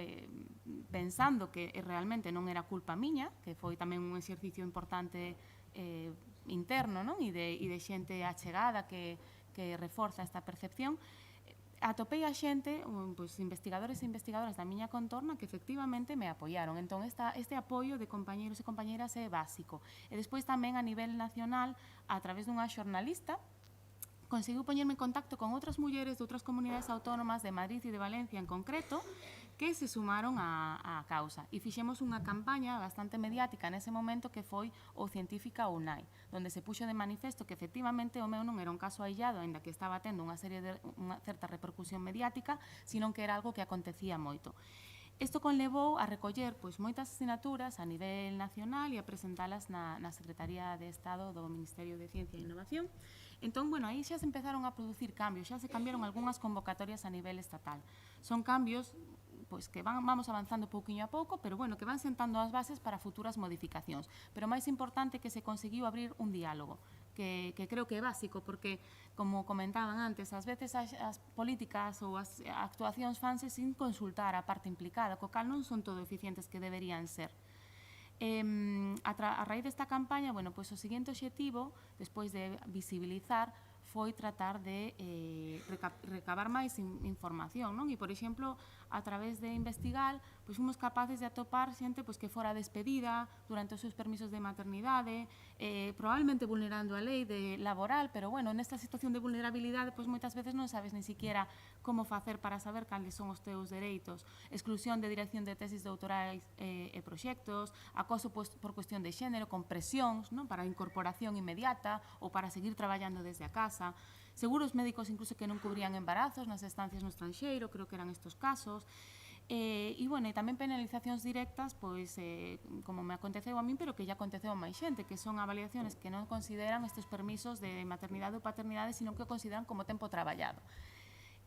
pensando que realmente non era culpa miña, que foi tamén un exercicio importante interno, non? E de xente achegada que reforza esta percepción. Atopei a xente, pois, investigadores e investigadoras da miña contorna que efectivamente me apoiaron. Entón, este apoio de compañeros e compañeras é básico. E despois tamén a nivel nacional, a través dunha xornalista, conseguiu poñerme en contacto con outras mulleres de outras comunidades autónomas de Madrid e de Valencia en concreto que se sumaron á causa. E fixemos unha campaña bastante mediática nese momento que foi o Científica UNAI, donde se puxo de manifesto que efectivamente o meu non era un caso aillado, aínda que estaba tendo unha certa repercusión mediática, sino que era algo que acontecía moito. Isto conlevou a recoller pois, moitas asinaturas a nivel nacional e a presentalas na Secretaría de Estado do Ministerio de Ciencia e Innovación. Entón, bueno, aí xa se empezaron a producir cambios, xa se cambiaron algunhas convocatorias a nivel estatal. Son cambios pois, que vamos avanzando pouquiño a pouco, pero bueno, que van sentando as bases para futuras modificacións. Pero máis importante que se conseguiu abrir un diálogo, que creo que é básico, porque, como comentaban antes, ás veces as políticas ou as actuacións fanse sin consultar a parte implicada, co cal non son todo eficientes que deberían ser. A raíz desta campaña, bueno, pois o seguinte obxectivo, despois de visibilizar, foi tratar de recabar máis información, non? E, por exemplo, a través de investigar, pois fomos capaces de atopar xente pois, que fora despedida durante os seus permisos de maternidade, probablemente vulnerando a lei laboral, pero, bueno, nesta situación de vulnerabilidade, pois moitas veces non sabes ni siquiera como facer para saber cales son os teus dereitos, exclusión de dirección de tesis doutorais e proxectos, acoso pois, por cuestión de xénero, con presións, non? Para a incorporación inmediata ou para seguir traballando desde a casa, seguros médicos incluso que non cubrían embarazos nas estancias no estranxeiro, creo que eran estes casos, e, bueno, e tamén penalizacións directas, pois, como me aconteceu a min, pero que ya aconteceu a máis xente, que son avaliaciones que non consideran estes permisos de maternidade ou paternidade, sino que o consideran como tempo traballado.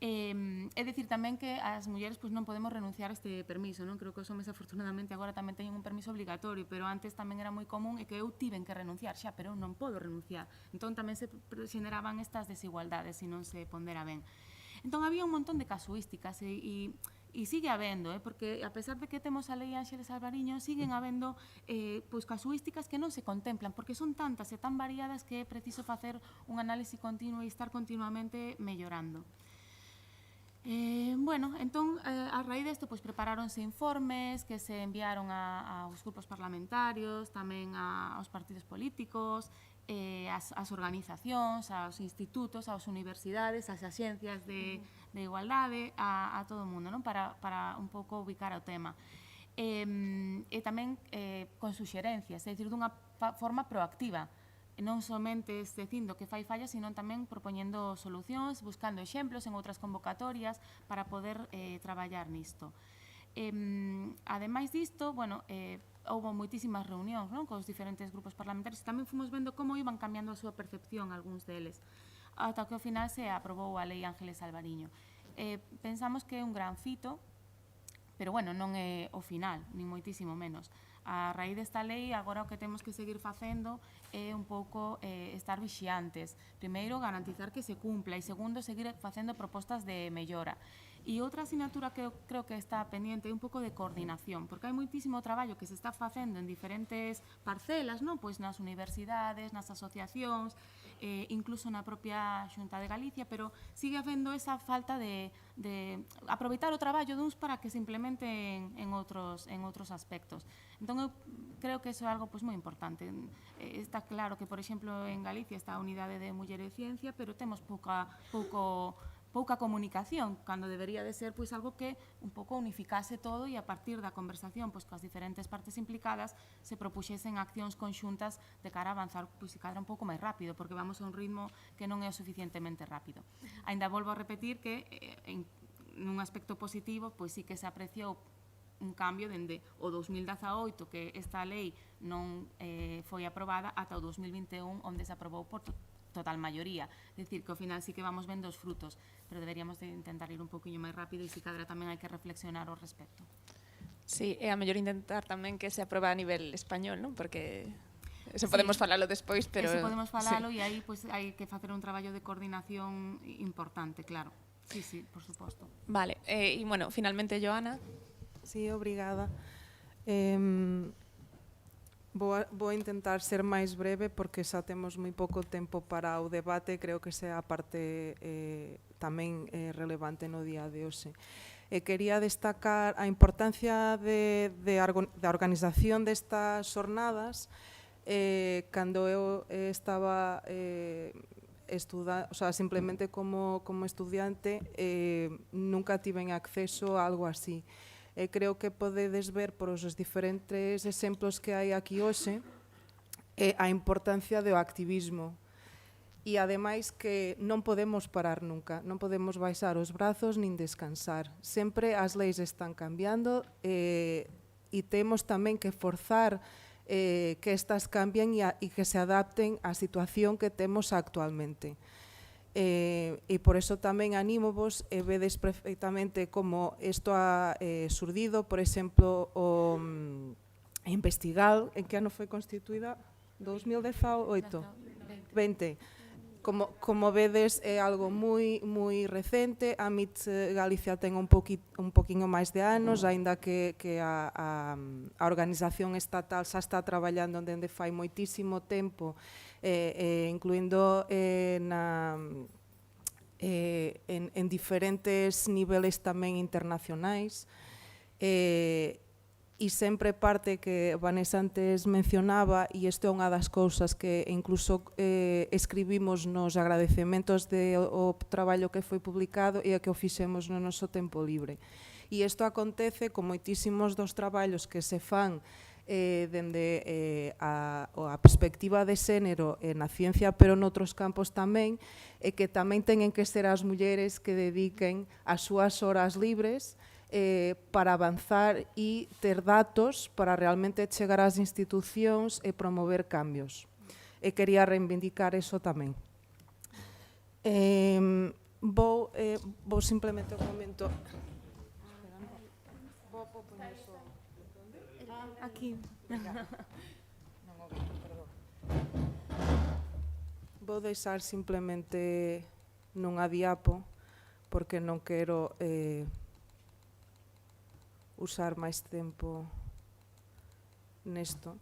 É dicir tamén que as mulleres pois, non podemos renunciar a este permiso, non? Creo que os homens afortunadamente agora tamén teñen un permiso obligatorio, pero antes tamén era moi común e que eu tiven que renunciar xa, pero eu non podo renunciar. Entón tamén se xeneraban estas desigualdades se non se pondera ben. Entón había un montón de casuísticas e sigue habendo, porque a pesar de que temos a lei Ángeles Alvariño, siguen habendo pois, casuísticas que non se contemplan, porque son tantas e tan variadas que é preciso facer un análise continuo e estar continuamente mellorando. Bueno, entón, a raíz desto, pois, preparáronse informes que se enviaron aos grupos parlamentarios, tamén aos partidos políticos, as organizacións, aos institutos, ás universidades, ás axencias de igualdade, a todo o mundo, non? Para un pouco ubicar o tema. E tamén con suxerencias, é dicir, dunha forma proactiva, non somente dicindo que fai fallas, sino tamén propoñendo solucións, buscando exemplos en outras convocatorias para poder traballar nisto. Ademais disto, bueno, houve moitísimas reunións, non? Cos diferentes grupos parlamentarios e tamén fomos vendo como iban cambiando a súa percepción algúns deles, ata que ao final se aprobou a lei Ángeles Alvariño. Pensamos que é un gran fito, pero, bueno, non é o final, nin moitísimo menos. A raíz desta lei, agora o que temos que seguir facendo é un pouco estar vixiantes. Primeiro, garantizar que se cumpla e, segundo, seguir facendo propostas de mellora. E outra asignatura que eu creo que está pendente é un pouco de coordinación, porque hai moitísimo traballo que se está facendo en diferentes parcelas, non? Pois nas universidades, nas asociacións, incluso na propia Xunta de Galicia, pero sigue habendo esa falta de aproveitar o traballo duns para que se implemente en outros aspectos. Entón, eu creo que iso é algo pois, moi importante. Está claro que, por exemplo, en Galicia está a Unidade de Muller e Ciencia, pero temos pouca comunicación, cando debería de ser pois algo que un pouco unificase todo e a partir da conversación pois coas diferentes partes implicadas se propuxesen accións conxuntas de cara a avanzar pois se cadra un pouco máis rápido, porque vamos a un ritmo que non é o suficientemente rápido. Aínda volvo a repetir que nun aspecto positivo pois sí que se apreciou un cambio dende o 2018 que esta lei non foi aprobada ata o 2021 onde se aprobou por total maioría, é dicir, que ao final sí que vamos vendo os frutos, pero deberíamos de intentar ir un poquinho máis rápido e si cadra tamén hai que reflexionar ao respecto. Sí, é a mellor intentar tamén que se aproba a nivel español, non? Porque eso podemos falalo despois, pero... Eso podemos falalo e aí pois, hai que facer un traballo de coordinación importante, claro. Sí, sí, por suposto. Vale, e, bueno, finalmente, Joana. Sí, obrigada. Vou intentar ser máis breve porque xa temos moi pouco tempo para o debate, creo que sea a parte tamén relevante no día de hoxe. Quería destacar a importancia da organización destas xornadas. Cando eu estaba estudando, o sea, simplemente como estudiante, nunca tiven acceso a algo así. Creo que podedes ver por os diferentes exemplos que hai aquí hoxe a importancia do activismo. E ademais que non podemos parar nunca, non podemos baixar os brazos nin descansar. Sempre as leis están cambiando e temos tamén que forzar que estas cambien e que se adapten á situación que temos actualmente. E por eso tamén anímovos e vedes perfectamente como isto ha surdido, por exemplo, o Investigal, en que ano foi constituída? 2018? 20. Como vedes, é algo moi recente. A MIT Galicia ten un poquinho máis de anos, aínda que a organización estatal xa está traballando dende fai moitísimo tempo, incluindo en diferentes niveles tamén internacionais. E sempre parte que Vanessa antes mencionaba, e isto é unha das cousas que incluso escribimos nos agradecementos do traballo que foi publicado e a que o fixemos no noso tempo libre. E isto acontece con moitísimos dos traballos que se fan dende a perspectiva de xénero na ciencia, pero noutros campos tamén, e que tamén teñen que ser as mulleres que dediquen as súas horas libres para avanzar e ter datos para realmente chegar ás institucións e promover cambios. E quería reivindicar eso tamén. Vou simplemente un momento. Aquí. Vou deixar simplemente nunha diapo porque non quero usar máis tempo nesto.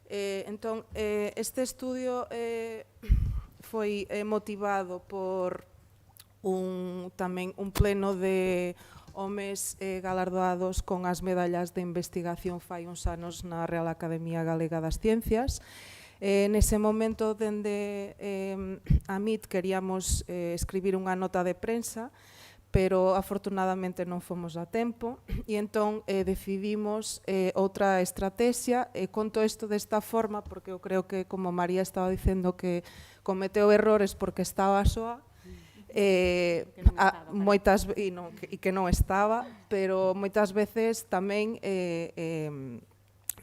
Entón, este estudio foi motivado por tamén un pleno de homes galardoados con as medallas de investigación fai uns anos na Real Academia Galega das Ciencias. Nese momento, dende a MIT, queríamos escribir unha nota de prensa, pero afortunadamente non fomos a tempo, e entón decidimos outra estrategia. Conto isto desta forma porque eu creo que, como María estaba dicendo, que cometeu errores porque estaba soa, e que non estaba, pero moitas veces tamén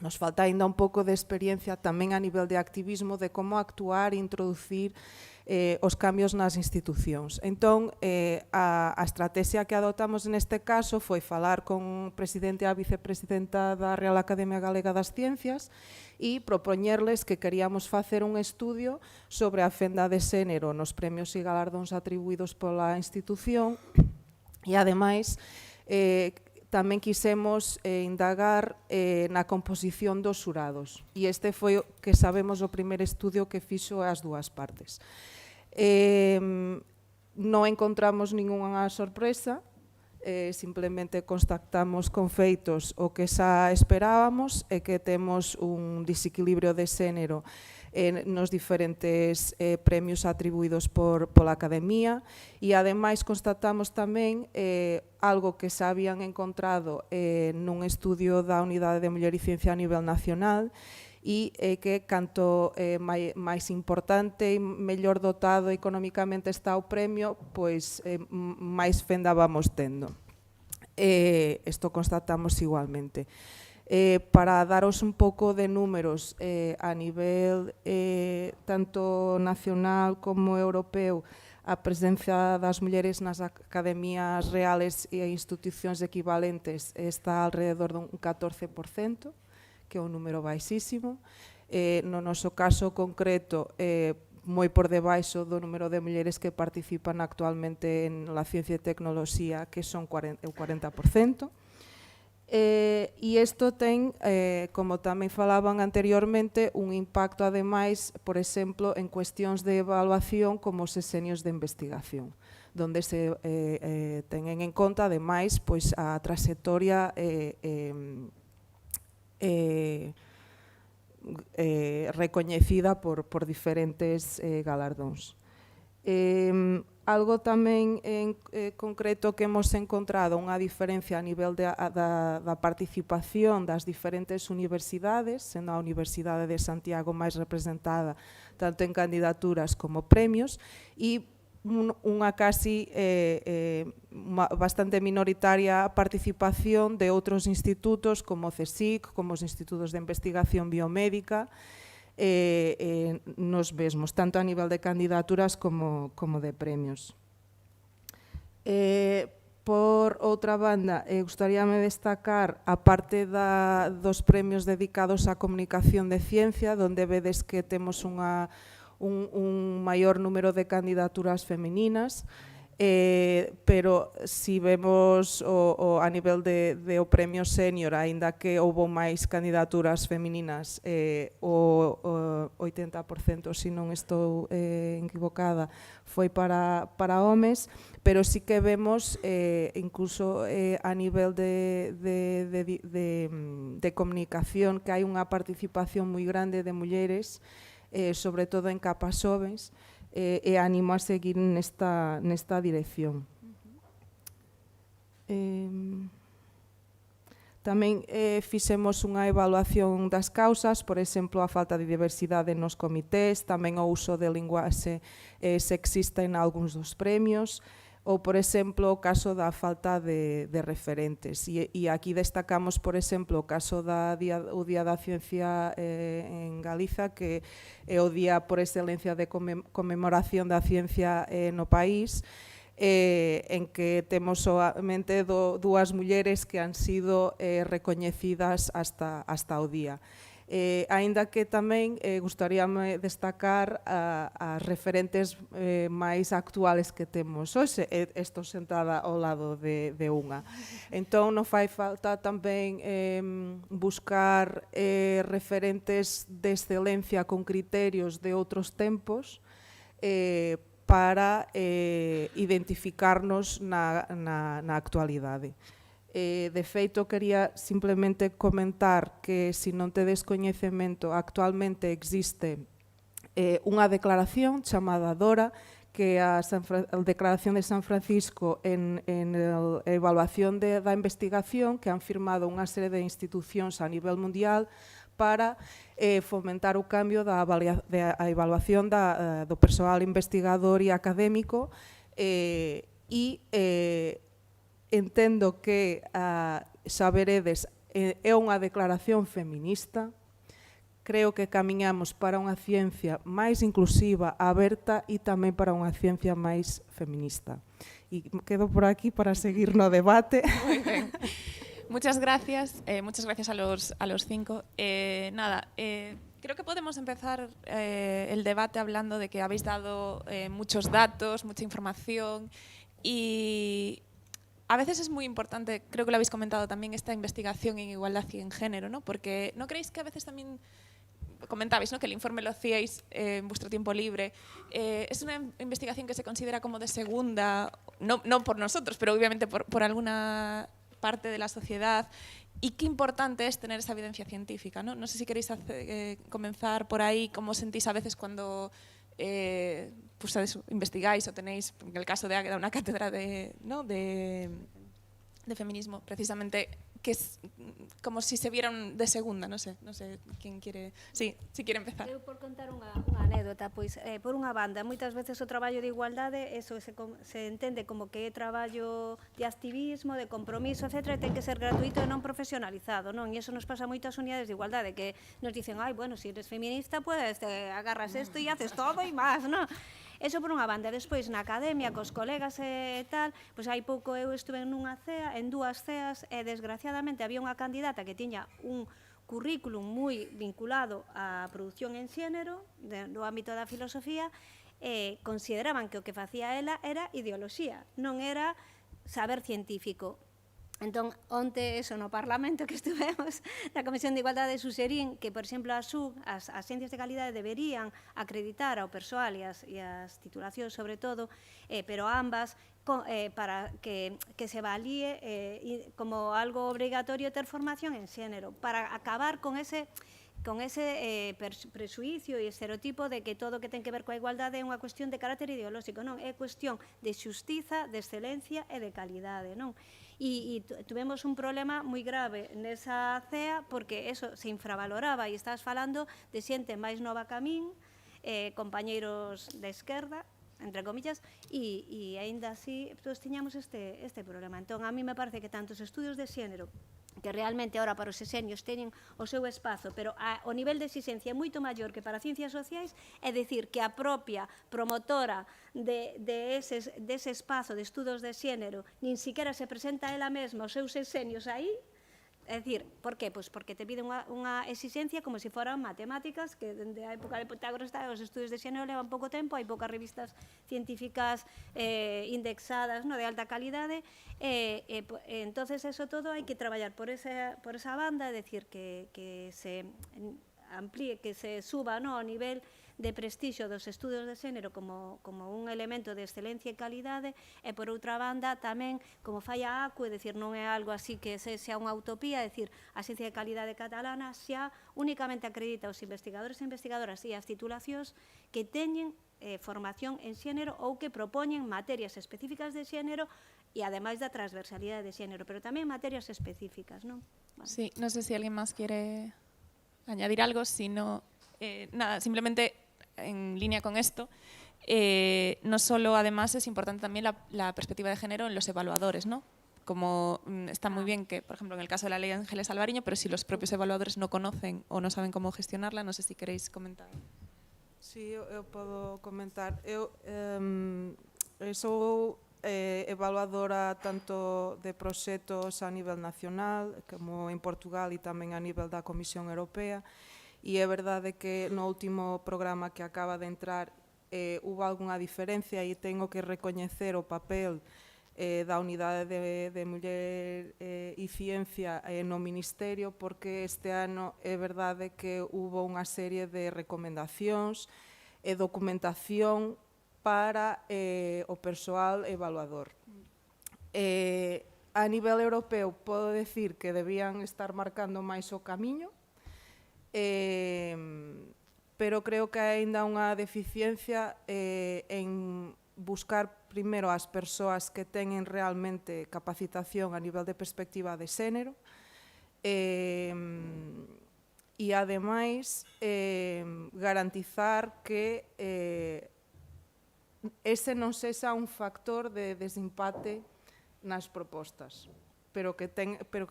nos falta ainda un pouco de experiencia tamén a nivel de activismo, de como actuar e introducir os cambios nas institucións. Entón, a estrategia que adoptamos neste caso foi falar con o presidente e a vicepresidenta da Real Academia Galega das Ciencias e propoñerles que queríamos facer un estudio sobre a fenda de xénero nos premios e galardóns atribuídos pola institución e, ademais, tamén quisemos indagar na composición dos xurados. E este foi, que sabemos, o primeiro estudio que fixo as dúas partes. Non encontramos ningunha sorpresa, simplemente constatamos con feitos o que xa esperábamos, e que temos un desequilibrio de xénero nos diferentes premios atribuídos pola Academia, e ademais constatamos tamén algo que xa habían encontrado nun estudio da Unidade de Muller e Ciencia a nivel nacional, e que canto máis importante e mellor dotado económicamente está o premio, pois máis fenda vamos tendo. Isto constatamos igualmente. Para daros un pouco de números a nivel tanto nacional como europeo, a presenza das mulleres nas academias reales e institucións equivalentes está alrededor dun 14%, que é un número baixísimo. No noso caso concreto, moi por debaixo do número de mulleres que participan actualmente en la ciencia e tecnoloxía, que son o 40%. E isto ten, como tamén falaban anteriormente, un impacto ademais, por exemplo, en cuestións de evaluación como os sesenios de investigación, donde se tenen en conta ademais pois, a trayectoria recoñecida por diferentes galardóns. Algo tamén en concreto que hemos encontrado unha diferencia a nivel da participación das diferentes universidades, sendo a Universidade de Santiago máis representada tanto en candidaturas como premios, e unha casi bastante minoritaria participación de outros institutos como o CSIC, como os institutos de investigación biomédica, nos mesmos, tanto a nivel de candidaturas como de premios. Por outra banda, gustaríame destacar a parte dos premios dedicados á comunicación de ciencia, donde vedes que temos un maior número de candidaturas femininas, pero si vemos a nivel do premio senior, aínda que houve máis candidaturas femininas, o 80%, se non estou equivocada, foi para homes, pero sí que vemos incluso a nivel de comunicación que hai unha participación moi grande de mulleres, sobre todo en capas xovens, e animo a seguir nesta dirección. Tamén fixemos unha evaluación das causas, por exemplo, a falta de diversidade nos comités, tamén o uso de linguaxe sexista en algúns dos premios, ou, por exemplo, o caso da falta de referentes. E aquí destacamos, por exemplo, o caso o Día da Ciencia en Galiza, que é o día por excelencia de conmemoración da ciencia no país, en que temos solamente dúas mulleres que han sido recoñecidas hasta o día. Aínda que tamén gustaríame destacar as referentes máis actuales que temos hoxe, estou sentada ao lado de unha. Entón, non fai falta tamén buscar referentes de excelencia con criterios de outros tempos para identificarnos na actualidade. De feito, quería simplemente comentar que, se non tedes coñecemento, actualmente existe unha declaración chamada DORA, que é a Declaración de San Francisco en evaluación da investigación, que han firmado unha serie de institucións a nivel mundial para fomentar o cambio da evaluación do persoal investigador e académico, e entendo que, xa veredes, é unha declaración feminista. Creo que camiñamos para unha ciencia máis inclusiva, aberta, e tamén para unha ciencia máis feminista. E quedo por aquí para seguir no debate. Muy bien. Muchas gracias a los cinco. Creo que podemos empezar el debate hablando de que habéis dado muchos datos, mucha información, y a veces es muy importante, creo que lo habéis comentado también, esta investigación en igualdad y en género, ¿no? Porque ¿no creéis que a veces también comentabais, ¿no?, que el informe lo hacíais en vuestro tiempo libre? Es una investigación que se considera como de segunda, no por nosotros, pero obviamente por alguna parte de la sociedad. Y qué importante es tener esa evidencia científica, ¿no? No sé si queréis comenzar por ahí, cómo sentís a veces cuando pues investigáis o tenéis, en el caso de Águeda, una cátedra de feminismo, precisamente, que es como si se vieran de segunda, no sé quién quiere... Sí, si quiere empezar. Eu por contar unha anécdota, pois, por unha banda, moitas veces o traballo de igualdade, eso se entende como que é traballo de activismo, de compromiso, etc., e ten que ser gratuito e non profesionalizado, non? E iso nos pasa a moitas unidades de igualdade, que nos dicen, bueno, si eres feminista, pues agarras esto e haces todo e máis, non? Eso por unha banda. Despois, na academia, cos colegas e tal, pois hai pouco eu estuve en dúas ceas, e desgraciadamente había unha candidata que tiña un currículum moi vinculado á produción en xénero, no ámbito da filosofía, e consideraban que o que facía ela era ideoloxía, non era saber científico. Entón, onte, eso, no Parlamento que estuvemos, na Comisión de Igualdade, suxerín que, por exemplo, as ciencias de calidade deberían acreditar ao persoal e as titulacións, sobre todo, pero ambas, para que se valíe como algo obrigatorio ter formación en xénero, para acabar con ese presuicio e estereotipo de que todo o que ten que ver coa igualdade é unha cuestión de carácter ideolóxico, non, é cuestión de xustiza, de excelencia e de calidade, non? E tuvemos un problema moi grave nesa CEA porque eso se infravaloraba e estás falando de xente máis nova que a min, compañeiros de esquerda, entre comillas, e aínda así tiñamos este problema. Entón, a mí me parece que tanto os estudios de xénero que realmente ahora para os sexenios teñen o seu espazo, pero o nivel de exigencia é moito maior que para ciencias sociais, é dicir, que a propia promotora dese espazo de estudos de xénero nin siquiera se presenta ela mesma os seus sexenios aí. É dicir, por qué? Pois porque te pide unha exigencia como se foran matemáticas, que dende a época de Pitágoras os estudios de xénero levan pouco tempo, hai poucas revistas científicas indexadas de alta calidade, entonces eso todo hai que traballar por esa banda, é dicir, que se amplíe, que se suba ao nivel de prestixio dos estudos de xénero como un elemento de excelencia e calidade, e por outra banda tamén como fai a ACU, é dicir, non é algo así que sea unha utopía, é dicir, a Xencia de Calidade Catalana xa únicamente acredita os investigadores e investigadoras e as titulacións que teñen formación en xénero ou que propoñen materias específicas de xénero e ademais da transversalidade de xénero, pero tamén materias específicas, non? Sí, no sé si alguien más quiere añadir algo, si no, nada, simplemente en línea con esto, no solo además es importante también la perspectiva de género en los evaluadores, ¿no? Como está muy bien que, por ejemplo, en el caso de la ley Ángeles Alvariño, pero si los propios evaluadores no conocen o no saben cómo gestionarla, no sé si queréis comentar. Sí, eu podo comentar. Eu sou evaluadora tanto de proxectos a nivel nacional como en Portugal e tamén a nivel da Comisión Europea. E é verdade que no último programa que acaba de entrar hubo algunha diferencia e tengo que recoñecer o papel da Unidade de Muller e Ciencia no Ministerio, porque este ano é verdade que hubo unha serie de recomendacións e documentación para o persoal evaluador. A nivel europeo podo decir que debían estar marcando máis o camiño, pero creo que hai aínda unha deficiencia en buscar primeiro as persoas que teñen realmente capacitación a nivel de perspectiva de xénero e ademais garantizar que ese non sexa un factor de desempate nas propostas, pero que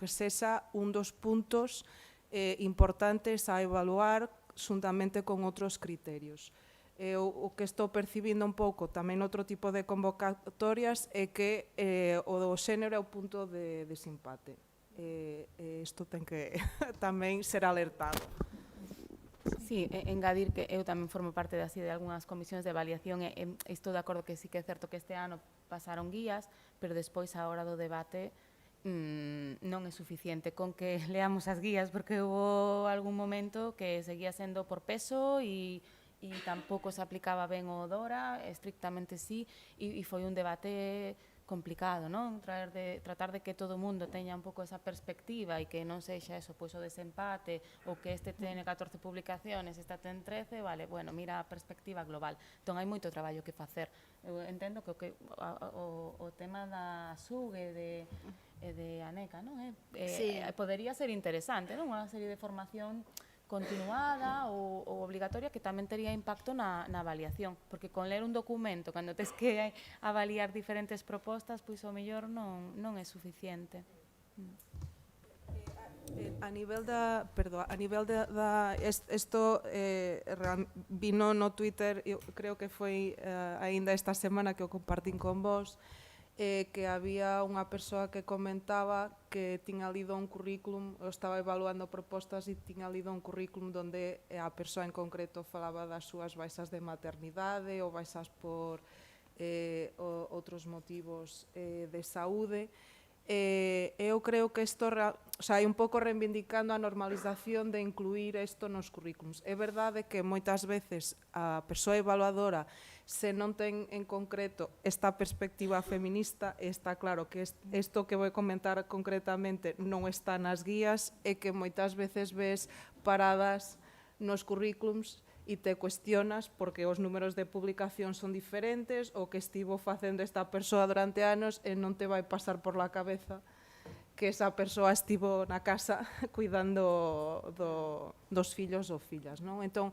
sexa un dos puntos importantes a evaluar xuntamente con outros criterios. O que estou percibindo un pouco tamén outro tipo de convocatorias é que o do xénero é o punto de desempate. Isto ten que tamén ser alertado. Sí, engadir que eu tamén formo parte de algunhas comisións de avaliación e estou de acordo que sí que é certo que este ano pasaron guías, pero despois a hora do debate non é suficiente con que leamos as guías, porque hubo algún momento que seguía sendo por peso e tampouco se aplicaba ben o DORA, estrictamente sí, e foi un debate complicado, non? Tratar de que todo o mundo teña un pouco esa perspectiva e que non sexa eso, pois o desempate, ou que este ten 14 publicaciones, esta ten 13, vale, bueno, mira a perspectiva global. Entón, hai moito traballo que facer. Eu entendo que o tema da SUG e de ANECA, non? Podería ser interesante, non? Unha serie de formación continuada ou obligatoria que tamén tería impacto na avaliación, porque con ler un documento, cando tes que avaliar diferentes propostas, pois o mellor non é suficiente. A nivel da isto vino no Twitter, eu creo que foi aínda esta semana que o compartín con vos, que había unha persoa que comentaba que tiña lido un currículum, eu estaba evaluando propostas e tiña lido un currículum donde a persoa en concreto falaba das súas baixas de maternidade ou baixas por outros motivos de saúde Eu creo que isto, o sea, hai un pouco reivindicando a normalización de incluir isto nos currículums. É verdade que moitas veces a persoa evaluadora, se non ten en concreto esta perspectiva feminista, está claro que isto que vou comentar concretamente non está nas guías e que moitas veces ves paradas nos currículums e te cuestionas porque os números de publicación son diferentes ou que estivo facendo esta persoa durante anos e non te vai pasar por la cabeza que esa persoa estivo na casa cuidando dos fillos ou fillas, non? Entón,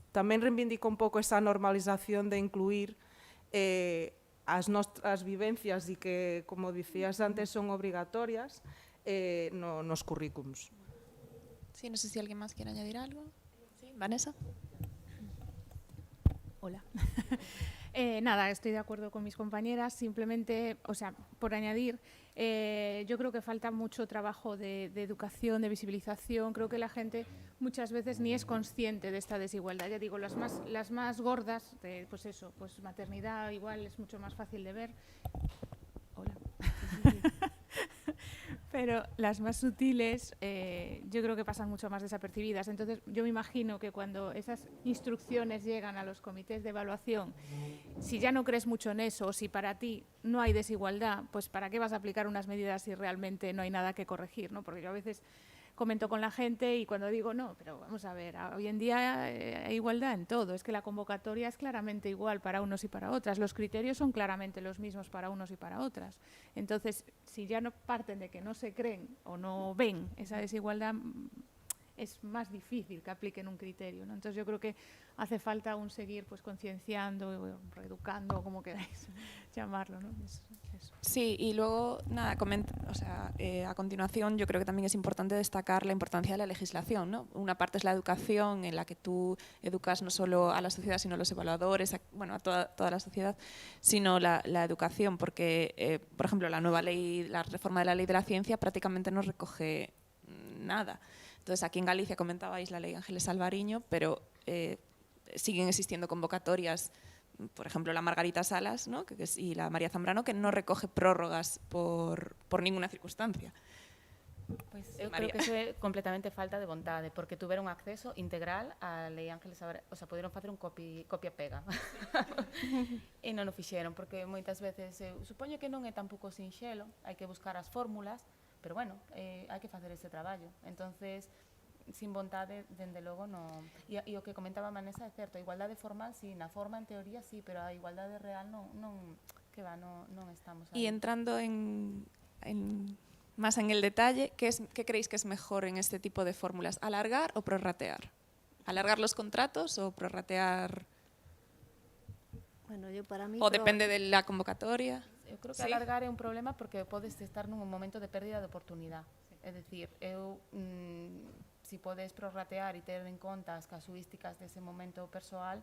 tamén reivindico un pouco esa normalización de incluir as nostras vivencias e que, como dicías antes, son obrigatorias nos currículums. Sí, no sé si alguien más quiere añadir algo. Sí, Vanessa. Hola. Nada, estoy de acuerdo con mis compañeras. Simplemente, o sea, por añadir, yo creo que falta mucho trabajo de educación, de visibilización. Creo que la gente muchas veces ni es consciente de esta desigualdad. Ya digo, las más gordas, pues eso, pues maternidad igual es mucho más fácil de ver. Hola. Pero las más sutiles yo creo que pasan mucho más desapercibidas. Entonces yo me imagino que cuando esas instrucciones llegan a los comités de evaluación, si ya no crees mucho en eso, o si para ti no hay desigualdad, pues ¿para qué vas a aplicar unas medidas si realmente no hay nada que corregir, ¿no? Porque yo a veces comento con la gente y cuando digo, no, pero vamos a ver, hoy en día hay igualdad en todo, es que la convocatoria es claramente igual para unos y para otras, los criterios son claramente los mismos para unos y para otras. Entonces, si ya no parten de que no se creen o no ven esa desigualdad, es más difícil que apliquen un criterio, ¿no? Entonces yo creo que hace falta aún seguir pues concienciando, reeducando, como queráis llamarlo, ¿no? Eso. Sí, y luego, nada, a continuación yo creo que también es importante destacar la importancia de la legislación, ¿no? Una parte es la educación, en la que tú educas no solo a la sociedad, sino a los evaluadores, a toda la sociedad, sino la educación, porque, por ejemplo, la nueva ley, la reforma de la ley de la ciencia prácticamente no recoge nada. Entonces, aquí en Galicia comentabais la ley Ángeles Alvariño, pero siguen existiendo convocatorias, por ejemplo, la Margarita Salas, ¿no? Y la María Zambrano, que no recoge prórrogas por ninguna circunstancia. Pois eu creo que iso é completamente falta de vontade, porque tuveron acceso integral á Lei Ángeles Alvariño, o sea, poderon facer un copia-pega. E non o fixeron, porque moitas veces, supoño que non é tampouco sinxelo, hai que buscar as fórmulas, pero bueno, hai que facer ese traballo. Entonces, sin vontade, dende logo, non. E o que comentaba Vanessa é certo, a igualdade formal, sí, na forma, en teoría, sí, pero a igualdade real non estamos aí. Y entrando más en el detalle, ¿qué creéis que es mejor en este tipo de fórmulas? ¿Alargar o prorratear? ¿Alargar los contratos o prorratear? Bueno, yo para mí... ¿O depende de la convocatoria? Eu creo que alargar é un problema porque podes estar nun momento de pérdida de oportunidade. É dicir, si podes prorratear e ter en conta as casuísticas dese momento persoal,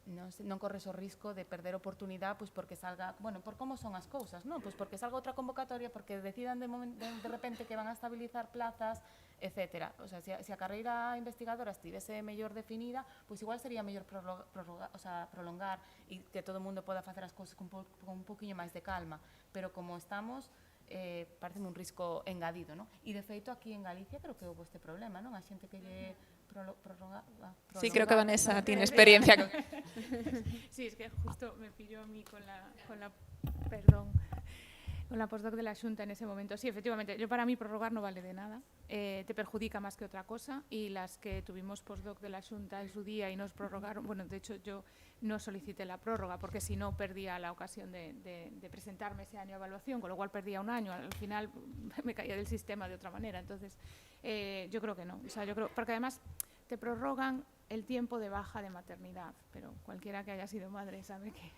non corres o risco de perder oportunidade pois porque salga, bueno, por como son as cousas, non? Pois porque salga outra convocatoria, porque decidan de repente que van a estabilizar plazas, etc. O sea, se a carreira investigadora estivese mellor definida, pois igual sería mellor prolongar e que todo o mundo poda facer as cousas con un poquinho máis de calma, pero como estamos, parece un risco engadido, non? E de feito aquí en Galicia creo que houve este problema, non? A xente que lle prolongar. Sí, creo que Vanessa tiene experiencia. Sí, es que justo me pilló a mí con la postdoc de la Xunta en ese momento. Sí, efectivamente, para mí prorrogar no vale de nada, te perjudica más que otra cosa, y las que tuvimos postdoc de la Xunta en su día y nos prorrogaron, bueno, de hecho yo no solicité la prórroga porque si no perdía la ocasión de presentarme ese año a evaluación, con lo cual perdía un año, al final me caía del sistema de otra manera. Entonces yo creo que no, o sea, yo creo, porque además te prorrogan el tiempo de baja de maternidad, pero cualquiera que haya sido madre sabe que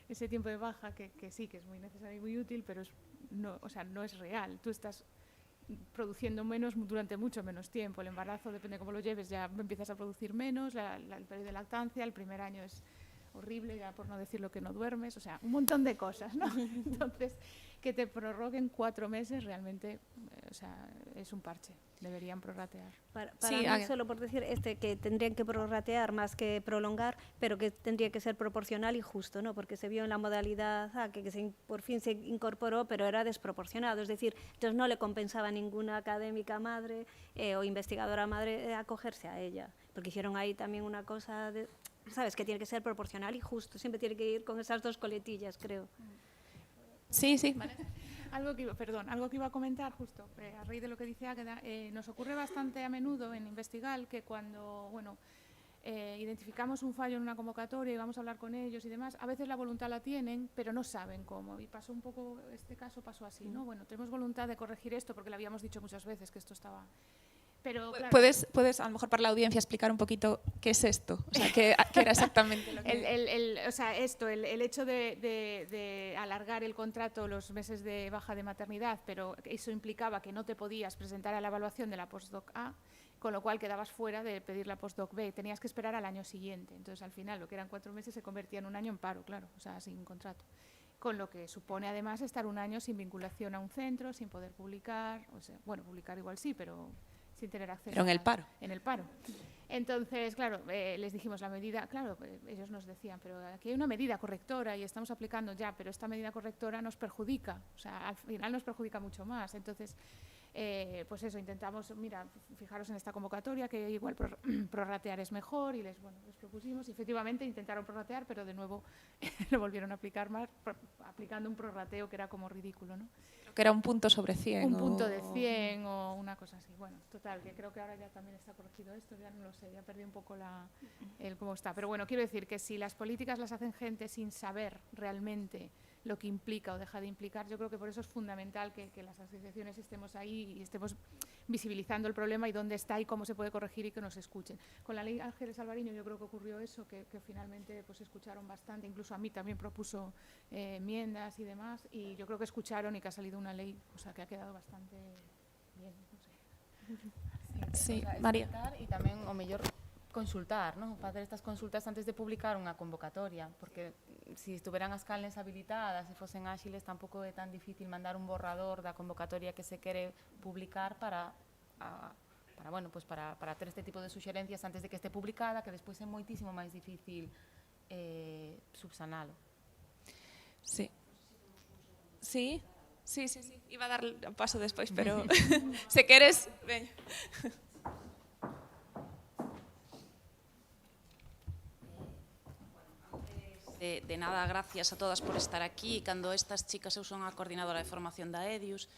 ese tiempo de baja, que sí, que es muy necesario y muy útil, pero no es real. Tú estás produciendo menos durante mucho menos tiempo. El embarazo, depende de cómo lo lleves, ya empiezas a producir menos, el periodo de lactancia, el primer año es horrible, ya por no decir lo que no duermes, o sea, un montón de cosas, ¿no? Entonces, que te prorroguen 4 meses realmente, o sea, es un parche, deberían prorratear. Para Sí, mí, haga. solo por decir que tendrían que prorratear más que prolongar, pero que tendría que ser proporcional y justo, ¿no? Porque se vio en la modalidad A por fin se incorporó, pero era desproporcionado, es decir, entonces no le compensaba a ninguna académica madre o investigadora madre acogerse a ella, porque hicieron ahí también una cosa, ¿sabes? Que tiene que ser proporcional y justo, siempre tiene que ir con esas dos coletillas, creo. Sí, sí. Algo que iba a comentar justo, a raíz de lo que dice Águeda, nos ocurre bastante a menudo en Investigal que cuando, bueno, identificamos un fallo en una convocatoria y vamos a hablar con ellos y demás, a veces la voluntad la tienen, pero no saben cómo. Y pasó un poco, este caso pasó así, ¿no? Bueno, tenemos voluntad de corregir esto porque le habíamos dicho muchas veces que esto estaba... Pero, claro, ¿Puedes, a lo mejor para la audiencia, explicar un poquito qué es esto? O sea, qué era exactamente lo que... o sea, el hecho de alargar el contrato los meses de baja de maternidad, pero eso implicaba que no te podías presentar a la evaluación de la postdoc A, con lo cual quedabas fuera de pedir la postdoc B, tenías que esperar al año siguiente. Entonces, al final, lo que eran 4 meses se convertía en un año en paro, claro, o sea, sin contrato. Con lo que supone, además, estar un año sin vinculación a un centro, sin poder publicar, o sea, bueno, publicar igual sí, pero sin tener acceso. Pero en el paro. En el paro. Entonces, claro, les dijimos la medida, claro, ellos nos decían, pero aquí hay una medida correctora y estamos aplicando ya, pero esta medida correctora nos perjudica, o sea, al final nos perjudica mucho más. Entonces, pues eso, intentamos, mira, fijaros en esta convocatoria, que igual prorratear es mejor, y les propusimos, y efectivamente intentaron prorratear, pero de nuevo lo volvieron a aplicar más, aplicando un prorrateo que era como ridículo, ¿no? Que era un punto sobre 100. Un punto de 100 o una cosa así. Bueno, total, que creo que ahora ya también está corregido esto, ya no lo sé, ya perdí un poco el cómo está. Pero bueno, quiero decir que si las políticas las hacen gente sin saber realmente lo que implica o deja de implicar, yo creo que por eso es fundamental que las asociaciones estemos ahí y estemos visibilizando el problema y dónde está y cómo se puede corregir y que nos escuchen. Con la ley Ángeles Alvariño yo creo que ocurrió eso, que finalmente pues escucharon bastante, incluso a mí también propuso enmiendas y demás, y yo creo que escucharon y que ha salido una ley, o sea, que ha quedado bastante bien, no sé. Sí, o sea, María. E tamén o mellor consultar, non? Facer estas consultas antes de publicar unha convocatoria, porque se estuveran as canles habilitadas e fosen áxiles, tampouco é tan difícil mandar un borrador da convocatoria que se quere publicar para ter este tipo de suxerencias antes de que este publicada, que despois é moitísimo máis difícil subsanalo. Sí. Sí. Iba a dar paso despois, pero se queres, veña. De nada, gracias a todas por estar aquí. Cando estas chicas, eu son a coordinadora de formación da EDIUS,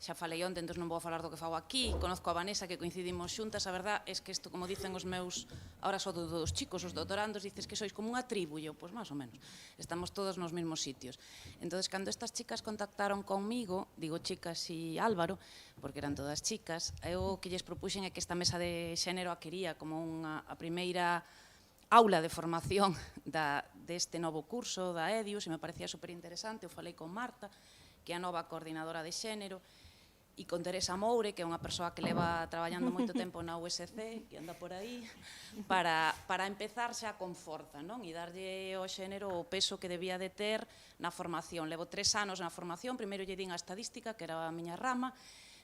xa falei onte, entón non vou a falar do que fago aquí, conozco a Vanessa, que coincidimos xuntas, a verdad é que isto, como dicen os meus, ahora só dos chicos, os doutorandos, dices que sois como unha tribu, e eu, pois máis ou menos, estamos todos nos mesmos sitios. Entón, cando estas chicas contactaron conmigo, digo chicas e Álvaro, porque eran todas chicas, eu que lles propuxen é que esta mesa de xénero a quería como a primeira aula de formación deste novo curso da EDIUS, e me parecía superinteresante. Eu falei con Marta, que é a nova coordinadora de xénero, e con Teresa Moure, que é unha persoa que leva traballando moito tempo na USC, que anda por aí, para empezar xa con forza, non? E darlle ao xénero o peso que debía de ter na formación. Levo 3 anos na formación, primeiro lle din a estadística, que era a miña rama,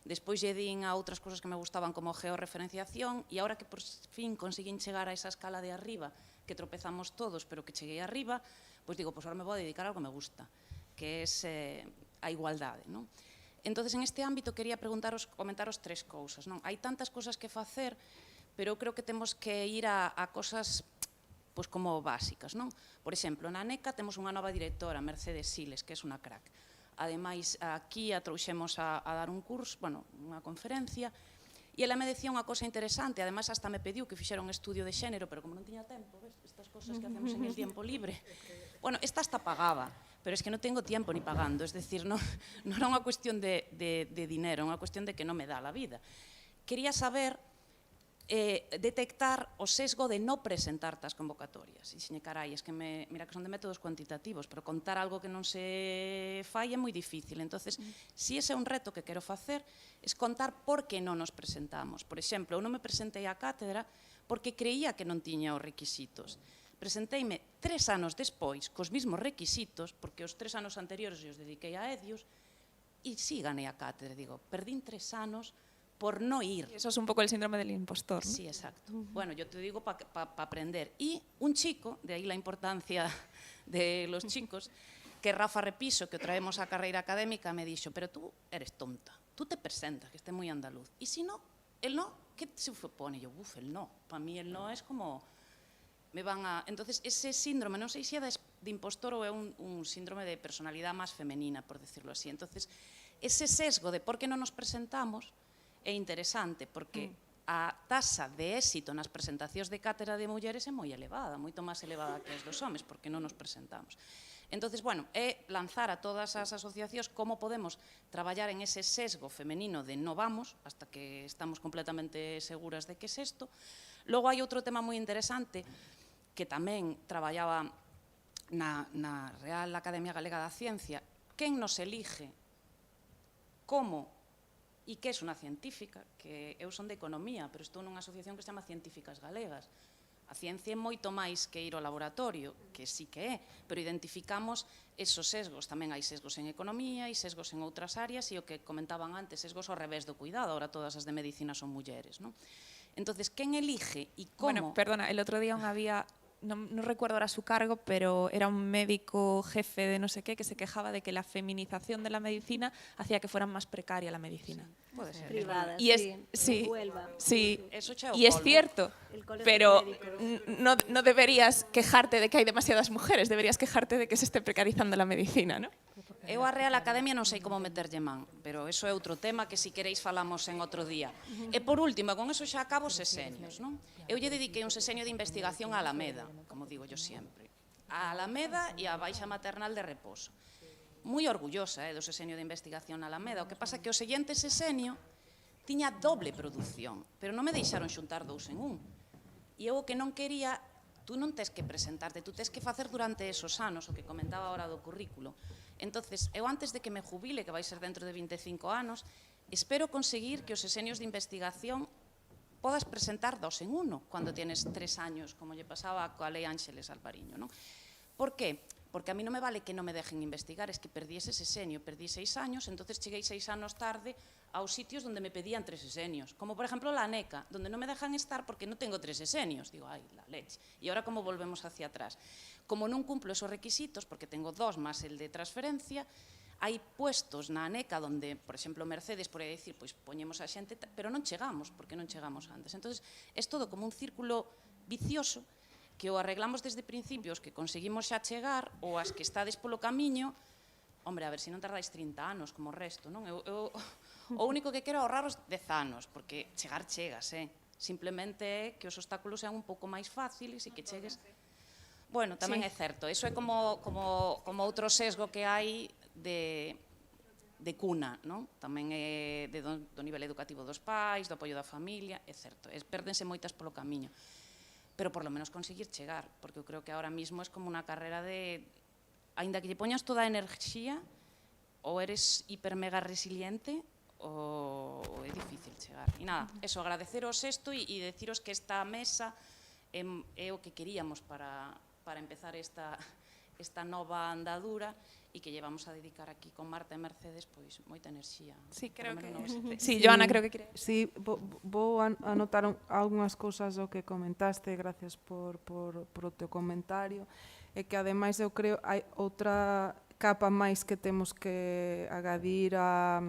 despois lle din a outras cousas que me gustaban como georreferenciación, e agora que por fin conseguín chegar a esa escala de arriba, que tropezamos todos, pero que cheguei arriba, pois digo, pois agora me vou a dedicar a algo que me gusta, que é a igualdade, non? Entonces, en este ámbito, quería comentaros 3 cousas, non? Hai tantas cousas que facer, pero eu creo que temos que ir a cosas pois como básicas, non? Por exemplo, na NECA temos unha nova directora, Mercedes Siles, que é unha crack. Ademais, aquí a trouxemos a dar un curso, bueno, unha conferencia, e ela me decía unha cosa interesante, ademais hasta me pediu que fixera un estudio de xénero, pero como non tiña tempo, ves, estas cosas que hacemos en el tiempo libre. Bueno, esta hasta pagaba, pero es que non tengo tiempo ni pagando, es decir, non era unha cuestión de dinero, unha cuestión de que non me dá la vida. Quería saber detectar o sesgo de non presentar tas convocatorias. E xeñe, carai, es que mira que son de métodos cuantitativos, pero contar algo que non se fai é moi difícil. Entonces, si ese é un reto que quero facer, es contar por que non nos presentamos. Por exemplo, eu non me presentei á cátedra porque creía que non tiña os requisitos. presenteime 3 anos despois, cos mismos requisitos, porque os 3 anos anteriores os dediquei a EDIUS, e sí ganei a cátedra. Digo, perdín 3 anos por no ir. Eso es un poco el síndrome del impostor, ¿no? Sí, exacto. Bueno, yo te digo para aprender. Y un chico, de ahí la importancia de los chicos, que Rafa Repiso, que traemos a carreira académica, me dixo, pero tú eres tonta, tú te presentas, que esté moi andaluz. E si no, el no, ¿qué se supone? Yo, el no. Para mí el no es como... me van a... Entonces, ese síndrome, non sei se é de impostor ou é un síndrome de personalidade máis femenina, por decirlo así. Entonces, ese sesgo de por que non nos presentamos é interesante, porque a taxa de éxito nas presentacións de cátedra de mulleres é moi elevada, moito máis elevada que as dos homes, porque non nos presentamos. Entonces, bueno, é lanzar a todas as asociacións como podemos traballar en ese sesgo femenino de no vamos, hasta que estamos completamente seguras de que é isto. Logo hai outro tema moi interesante que tamén traballaba na Real Academia Galega da Ciencia. Quen nos elige como e que é unha científica, que eu son de economía, pero estou nunha asociación que se chama Científicas Galegas. A ciencia é moito máis que ir ao laboratorio, que sí que é, pero identificamos esos sesgos. Tamén hai sesgos en economía, hai sesgos en outras áreas, e o que comentaban antes, sesgos ao revés do cuidado, ahora todas as de medicina son mulleres, non? Entonces, quen elige e como... Bueno, perdona, el otro día había, no recuerdo ahora su cargo, pero era un médico jefe de no sé qué que se quejaba de que la feminización de la medicina hacía que fuera más precaria la medicina. Sí, puede ser. Privada, Y es, sí, sí, Huelva. sí, Eso xa é o y es polvo. cierto, El colegio pero médico. no deberías quejarte de que hay demasiadas mujeres, deberías quejarte de que se esté precarizando la medicina, ¿no? Eu a Real Academia non sei como meterlle man, pero eso é outro tema que si queréis falamos en outro día. E por último, con eso xa acabo os sesenios, non? Eu lle dediquei un sesenio de investigación a Alameda, como digo yo sempre. A Alameda e a Baixa Maternal de Reposo. Moi orgullosa do sesenio de investigación a Alameda. O que pasa que o seguinte sesenio tiña doble produción, pero non me deixaron xuntar dous en un. E eu o que non quería, tú non tes que presentarte, tú tes que facer durante esos anos, o que comentaba ahora do currículo. Entonces, eu antes de que me jubile, que vai ser dentro de 25 anos, espero conseguir que os sesenios de investigación podas presentar 2 en 1, cando tienes 3 años, como lle pasaba coa Lei Ángeles Alvariño, non? Por qué? Porque a mí non me vale que non me dejen investigar, es que perdí ese sesenio, perdí 6 años, entonces cheguei 6 anos tarde aos sitios onde me pedían 3 sesenios, como por exemplo la ANECA, donde non me dejan estar porque non tengo 3 sesenios. Digo, ai, la leche. E agora como volvemos hacia atrás? Como non cumplo esos requisitos, porque tengo 2 máis el de transferencia, hai puestos na ANECA donde, por exemplo, Mercedes podría dicir, pois poñemos a xente, pero non chegamos, porque non chegamos antes. Entonces, é todo como un círculo vicioso que o arreglamos desde principios que conseguimos xa chegar, ou as que estades polo camiño, hombre, a ver, se non tardáis 30 anos como o resto, non? O único que quero é ahorrar os 10 anos, porque chegar chegas, simplemente é que os obstáculos sean un pouco máis fáciles e que chegues... Bueno, tamén é certo, eso é como outro sesgo que hai de cuna, non? Tamén é do nivel educativo dos pais, do apoio da familia, é certo, pérdense moitas polo camiño, pero por lo menos conseguir chegar, porque eu creo que ahora mismo é como unha carrera de, aínda que lle poñas toda a enerxía, ou eres hiper mega resiliente, ou é difícil chegar. E nada, eso, agradeceros isto e deciros que esta mesa é o que queríamos para empezar esta nova andadura e que llevamos a dedicar aquí con Marta e Mercedes pois moita enerxía. Sí, creo que... Sí, Sí, Joana, creo que quiere... Sí, vou anotar algunhas cousas do que comentaste, gracias por o teu comentario, e que ademais eu creo hai outra capa máis que temos que agadir a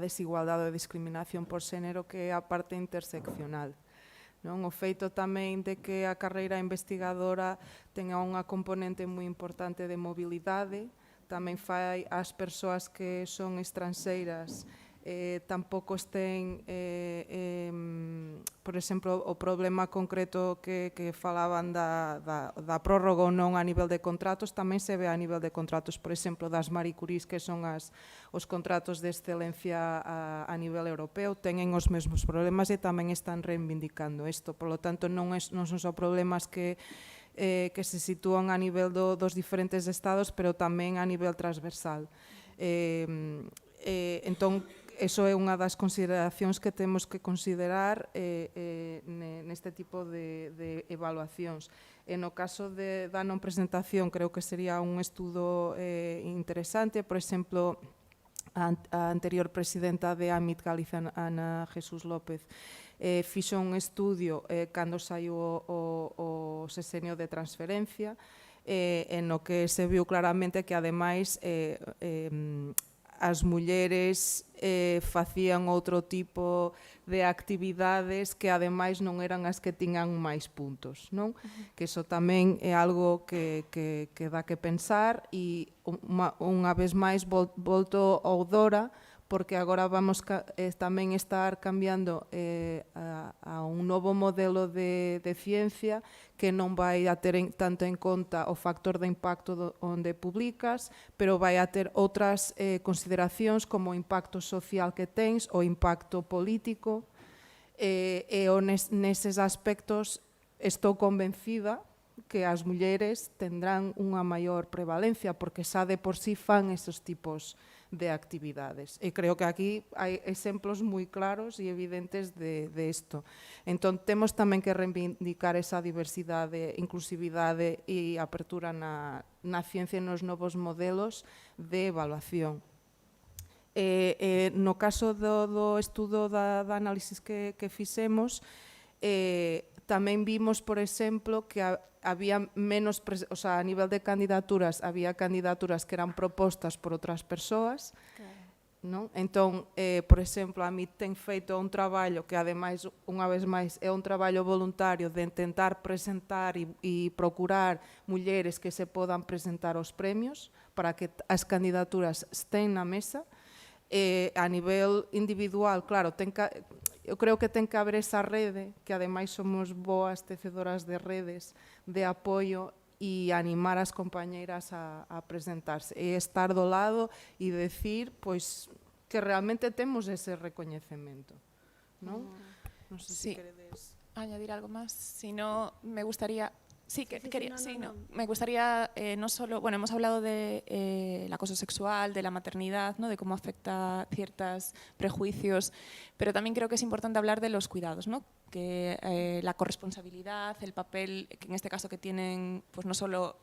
desigualdade e discriminación por xénero, que é a parte interseccional. Non? O feito tamén de que a carreira investigadora tenha unha componente moi importante de mobilidade, tamén fai as persoas que son estranxeiras tampouco estén, por exemplo, o problema concreto que falaban da prórroga ou non a nivel de contratos, tamén se ve a nivel de contratos, por exemplo, das Marie Curie, que son os contratos de excelencia a nivel europeo, teñen os mesmos problemas e tamén están reivindicando isto. Por lo tanto, non son só problemas que se sitúan a nivel dos diferentes estados, pero tamén a nivel transversal. Entón, eso é unha das consideracións que temos que considerar neste tipo de evaluacións. E no caso da non presentación, creo que sería un estudo interesante. Por exemplo, a anterior presidenta de AMIT Galicia, Ana Jesús López, fixo un estudio cando saiu o sexenio de transferencia, en no que se viu claramente que, ademais, as mulleres facían outro tipo de actividades que ademais non eran as que tiñan máis puntos, non? Que iso tamén é algo que dá que pensar, e unha vez máis volto ao Dora, porque agora vamos tamén estar cambiando a un novo modelo de ciencia que non vai a ter tanto en conta o factor de impacto onde publicas, pero vai a ter outras consideracións como o impacto social que tens, o impacto político, e neses aspectos estou convencida que as mulleres tendrán unha maior prevalencia, porque xa de por sí fan esos tipos de actividades. E creo que aquí hai exemplos moi claros e evidentes de isto. Entón, temos tamén que reivindicar esa diversidade, inclusividade e apertura na ciencia e nos novos modelos de evaluación. No caso do estudo da análisis que fixemos, tamén vimos, por exemplo, que había menos, o sea, a nivel de candidaturas, había candidaturas que eran propostas por outras persoas, non? Entón, por exemplo, a mí ten feito un traballo que, ademais, unha vez máis, é un traballo voluntario de intentar presentar e procurar mulleres que se podan presentar aos premios para que as candidaturas estén na mesa. A nivel individual, claro, eu creo que ten que haber esa rede, que ademais somos boas tecedoras de redes de apoio, e animar as compañeiras a presentarse, e estar do lado e decir pois que realmente temos ese recoñecemento, non? Non sei se queredes añadir algo más. Si no, me gustaría... Me gustaría no solo, bueno, hemos hablado de el acoso sexual, de la maternidad, ¿no? De cómo afecta ciertos prejuicios, pero también creo que es importante hablar de los cuidados, ¿no? Que la corresponsabilidad, el papel, que en este caso que tienen pues no solo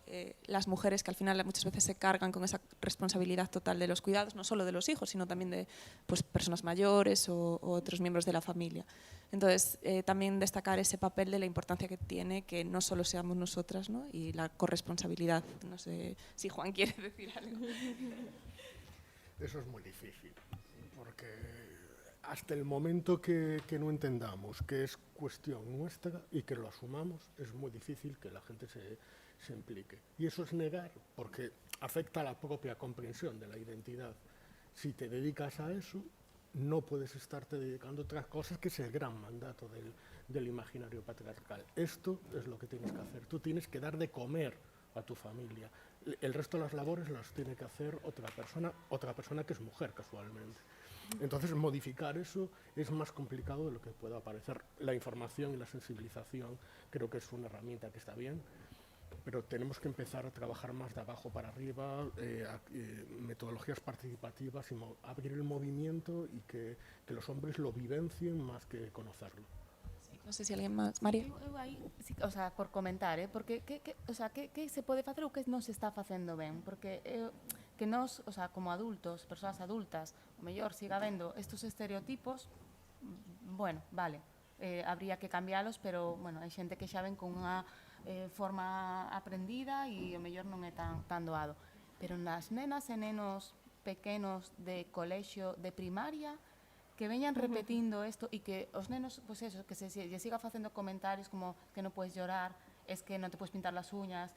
las mujeres, que al final muchas veces se cargan con esa responsabilidad total de los cuidados, no solo de los hijos, sino también de pues, personas mayores o otros miembros de la familia. Entonces, también destacar ese papel de la importancia que tiene que no solo seamos nosotras, ¿no? Y la corresponsabilidad. No sé si Juan quiere decir algo. Eso es muy difícil, porque hasta el momento que no entendamos que es cuestión nuestra y que lo asumamos, es muy difícil que la gente se implique. Y eso es negar, porque afecta a la propia comprensión de la identidad. Si te dedicas a eso, no puedes estarte dedicando a otras cosas, que es el gran mandato del imaginario patriarcal. Esto es lo que tienes que hacer. Tú tienes que dar de comer a tu familia. El resto de las labores las tiene que hacer otra persona que es mujer, casualmente. Entonces, modificar eso es más complicado de lo que pueda parecer. La información y la sensibilización creo que es una herramienta que está bien, pero tenemos que empezar a trabajar más de abajo para arriba, metodologías participativas, y abrir el movimiento y que los hombres lo vivencien más que conocerlo. Sí, non sei se alguén máis. María? Eu aí, o sea, por comentar, porque que se pode facer ou que non se está facendo ben? Porque que nós, o sea, como adultos, persoas adultas, o mellor siga vendo estes estereotipos, bueno, vale, habría que cambialos, pero, bueno, hai xente que xa ven con unha forma aprendida e o mellor non é tan doado. Pero nas nenas e nenos pequenos de colexio, de primaria, que veñan repetindo isto e que os nenos, pues eso, que se siga facendo comentarios como que non puedes llorar, es que non te puedes pintar las uñas,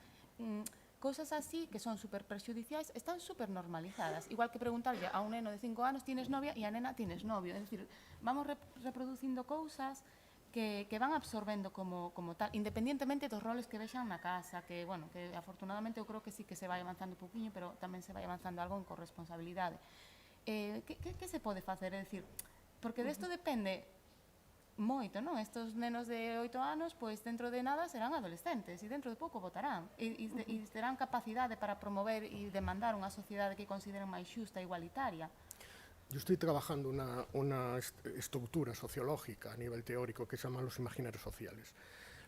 cosas así que son super perxudiciais, están super normalizadas. Igual que preguntarlle a un neno de 5 anos, tienes novia, e a nena tienes novio. É dicir, vamos reproducindo cousas que van absorbendo como tal, independientemente dos roles que vexan na casa, que, bueno, que afortunadamente eu creo que sí que se vai avanzando un pouquiño, pero tamén se vai avanzando algo en corresponsabilidade. Que se pode facer? É dicir, porque desto depende moito, non? Estos nenos de 8 anos, pois dentro de nada serán adolescentes e dentro de pouco votarán e terán capacidade para promover e demandar unha sociedade que consideren máis xusta e igualitaria. Yo estoy trabajando una estructura sociológica a nivel teórico que se llaman los imaginarios sociales.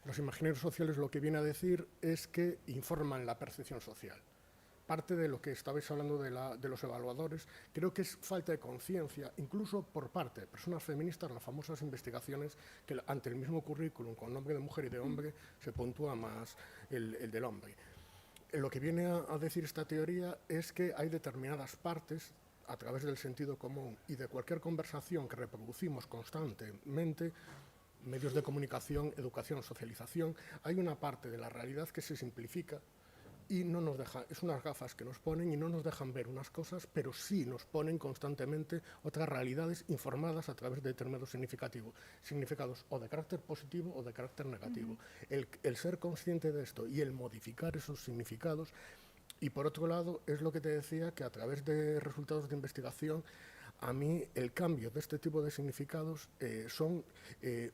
Los imaginarios sociales lo que viene a decir es que informan la percepción social. Parte de lo que estabais hablando de los evaluadores, creo que es falta de conciencia, incluso por parte de personas feministas, las famosas investigaciones que ante el mismo currículum, con nombre de mujer y de hombre, se puntúa más el del hombre. Lo que viene a decir esta teoría es que hay determinadas partes, a través del sentido común y de cualquier conversación que reproducimos constantemente, medios de comunicación, educación, socialización, hay una parte de la realidad que se simplifica y no nos deja, es unas gafas que nos ponen y no nos dejan ver unas cosas, pero sí nos ponen constantemente otras realidades informadas a través de determinados significados o de carácter positivo o de carácter negativo. El ser consciente de esto y el modificar esos significados, y por otro lado, es lo que te decía, que a través de resultados de investigación, a mí el cambio de este tipo de significados son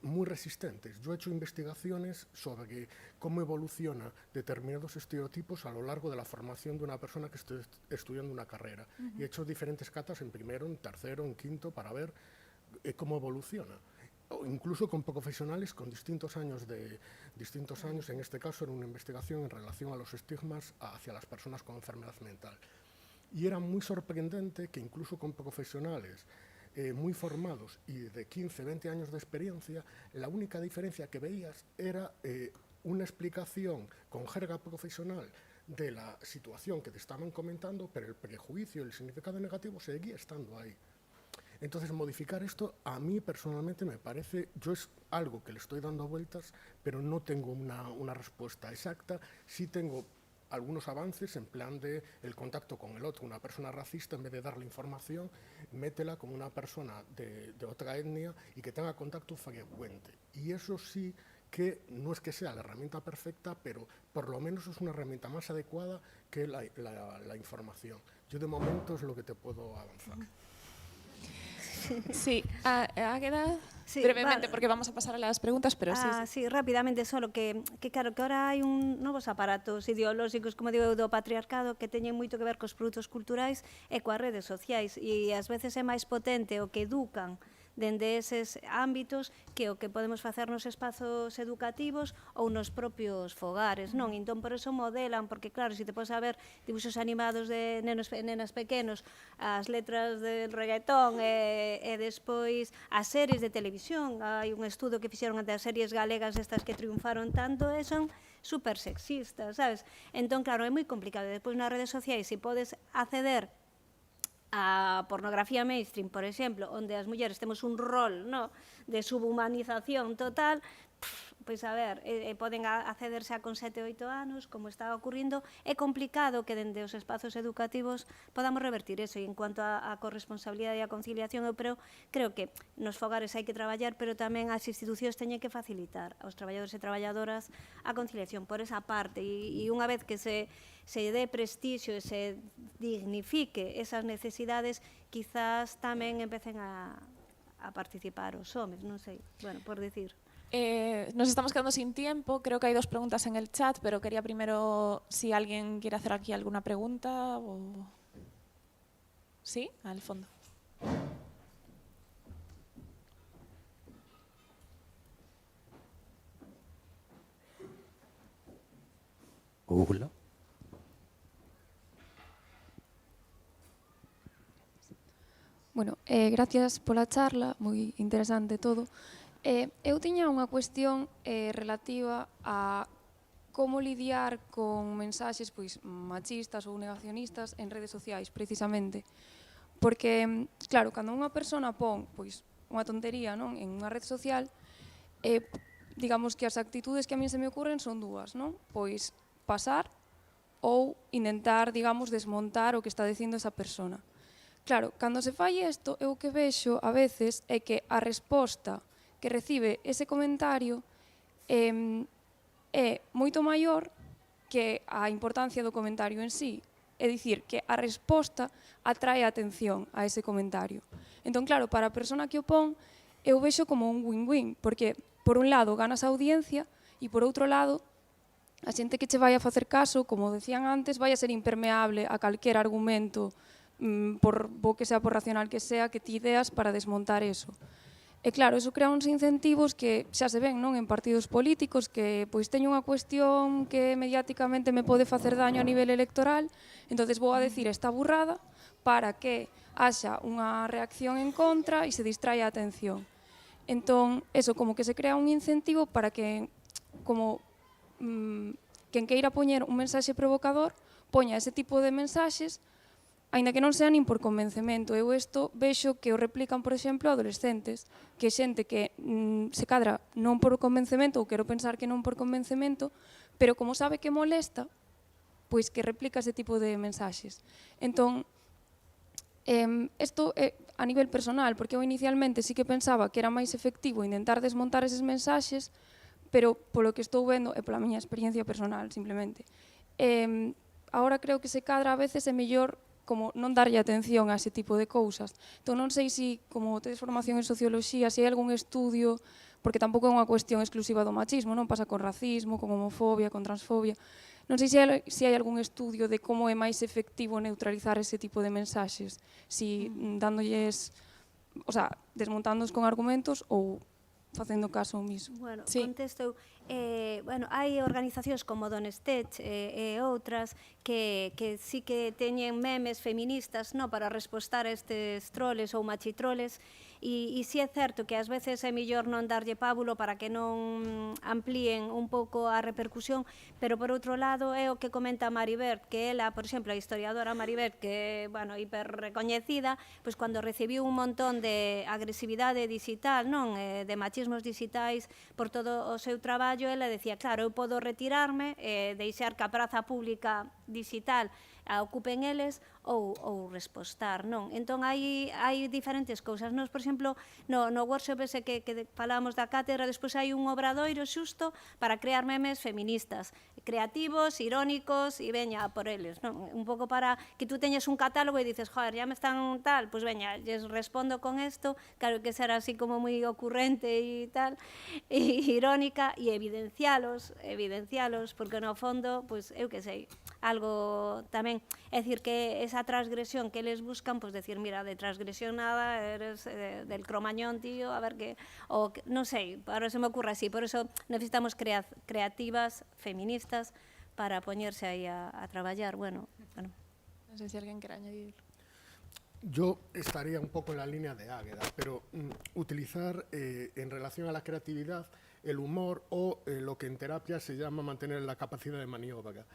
muy resistentes. Yo he hecho investigaciones sobre cómo evoluciona determinados estereotipos a lo largo de la formación de una persona que esté estudiando una carrera. Y he hecho diferentes catas en primero, en tercero, en quinto, para ver cómo evoluciona. O incluso con profesionales con distintos años, en este caso era una investigación en relación a los estigmas hacia las personas con enfermedad mental. Y era muy sorprendente que incluso con profesionales muy formados y de 15, 20 años de experiencia, la única diferencia que veías era una explicación con jerga profesional de la situación que te estaban comentando, pero el prejuicio y el significado negativo seguía estando ahí. Entonces, modificar esto a mí personalmente me parece, yo es algo que le estoy dando vueltas, pero no tengo una respuesta exacta. Sí tengo algunos avances en plan de el contacto con el otro. Una persona racista, en vez de darle información, métela como una persona de otra etnia y que tenga contacto frecuente. Y eso sí que no es que sea la herramienta perfecta, pero por lo menos es una herramienta más adecuada que la información. Yo de momento es lo que te puedo avanzar. Sí, ¿ha quedado? Sí, Brevemente, vale. porque vamos a pasar a las preguntas, pero sí. Sí, rápidamente, solo que claro, que ahora hai novos aparatos ideolóxicos, como digo, do patriarcado, que teñen moito que ver cos produtos culturais e coas redes sociais, e ás veces é máis potente o que educan dende eses ámbitos que o que podemos facer nos espazos educativos ou nos propios fogares, non? Entón, por eso modelan, porque claro, se te podes a ver dibuxos animados de nenos e nenas pequenos, as letras del reggaetón e despois as series de televisión, hai un estudo que fixeron ante as series galegas estas que triunfaron tanto e son super sexistas, sabes? Entón, claro, é moi complicado. Despois nas redes sociais, se podes acceder a pornografía mainstream, por exemplo, onde as mulleres temos un rol, no, de subhumanización total, pois a ver, poden accederse a con 7 ou 8 anos, como está ocurrindo, é complicado que dende os espazos educativos podamos revertir eso. E en cuanto a corresponsabilidade e a conciliación, eu creo que nos fogares hai que traballar, pero tamén as institucións teñen que facilitar aos traballadores e traballadoras a conciliación por esa parte, e unha vez que se dé prestixio e se dignifique esas necesidades, quizás tamén empecen a participar os homes, non sei, bueno, por decir. Nos estamos quedando sin tiempo, creo que hay 2 preguntas en el chat, pero quería primero si alguien quiere hacer aquí alguna pregunta. ¿Sí? Al fondo. Hola. Bueno, gracias pola charla, moi interesante todo. Eu tiña unha cuestión relativa a como lidiar con mensaxes pois machistas ou negacionistas en redes sociais, precisamente. Porque, claro, cando unha persona pon pois unha tontería, non, en unha rede social, digamos que as actitudes que a mí se me ocurren son 2, non? Pois pasar ou intentar, digamos, desmontar o que está dicindo esa persona. Claro, cando se fai isto, eu que vexo a veces é que a resposta que recibe ese comentario é moito maior que a importancia do comentario en sí. É dicir, que a resposta atrae a atención a ese comentario. Entón, claro, para a persona que o pon, eu vexo como un win-win, porque, por un lado, ganas a audiencia e, por outro lado, a xente que che vai a facer caso, como decían antes, vai a ser impermeable a calquera argumento por bo que sea, por racional que sea, que ti ideas para desmontar eso. E claro, eso crea uns incentivos que xa se ven, non, en partidos políticos, que pois teño unha cuestión que mediáticamente me pode facer daño a nivel electoral, entonces vou a decir esta burrada para que haxa unha reacción en contra e se distraia a atención. Entón, eso, como que se crea un incentivo para que, como quen queira poñer un mensaxe provocador, poña ese tipo de mensaxes, aínda que non sea nin por convencemento. Eu isto vexo que o replican, por exemplo, adolescentes, que xente que se cadra non por convencemento, ou quero pensar que non por convencemento, pero como sabe que molesta, pois que replica ese tipo de mensaxes. Entón, isto é a nivel personal, porque eu inicialmente sí que pensaba que era máis efectivo intentar desmontar eses mensaxes, pero polo que estou vendo, e pola miña experiencia personal, simplemente, agora creo que se cadra a veces é mellor como non darlle atención a ese tipo de cousas. Entón non sei se, como tedes formación en socioloxía, se hai algún estudio, porque tampouco é unha cuestión exclusiva do machismo, non pasa con racismo, con homofobia, con transfobia. Non sei se hai algún estudio de como é máis efectivo neutralizar ese tipo de mensaxes, si dándolles, o sea, desmontándoos con argumentos ou facendo caso omiso. Bueno, Sí. contesto eu. Bueno, hai organizacións como Donestech e outras que sí que teñen memes feministas, no, para respostar a estes troles ou machitroles, e sí é certo que ás veces é mellor non darlle pábulo para que non amplíen un pouco a repercusión, pero por outro lado é o que comenta Maribert, que ela, por exemplo, a historiadora Maribert, que é, bueno, hiper recoñecida, pois cando recibiu un montón de agresividade digital, non, de machismos digitais por todo o seu traballo, ela decía, claro, eu podo retirarme, deixar que a praza pública digital a ocupen eles ou respostar, non? Entón, hai diferentes cousas. Nos, por exemplo, no workshop ese que falábamos da cátedra, despois hai un obradoiro xusto para crear memes feministas, creativos, irónicos, e veña por eles, non? Un pouco para que tú teñes un catálogo e dices, joder, ya me están tal, pois veña, lles respondo con isto, claro que será así como moi ocurrente e tal, e irónica, e evidencialos, porque no fondo, pois, eu que sei, algo tamén, é dicir, que esa transgresión que eles buscan, pois decir, mira, de transgresión nada, eres del cromañón, tío, a ver que, o non sei, ahora se me ocurre así, por eso necesitamos creativas, feministas, para poñerse aí a traballar, bueno. Non sei se alguén quere añadir. Yo estaría un poco en la línea de Águeda, pero utilizar en relación a la creatividad el humor o lo que en terapia se llama mantener la capacidad de maniobra.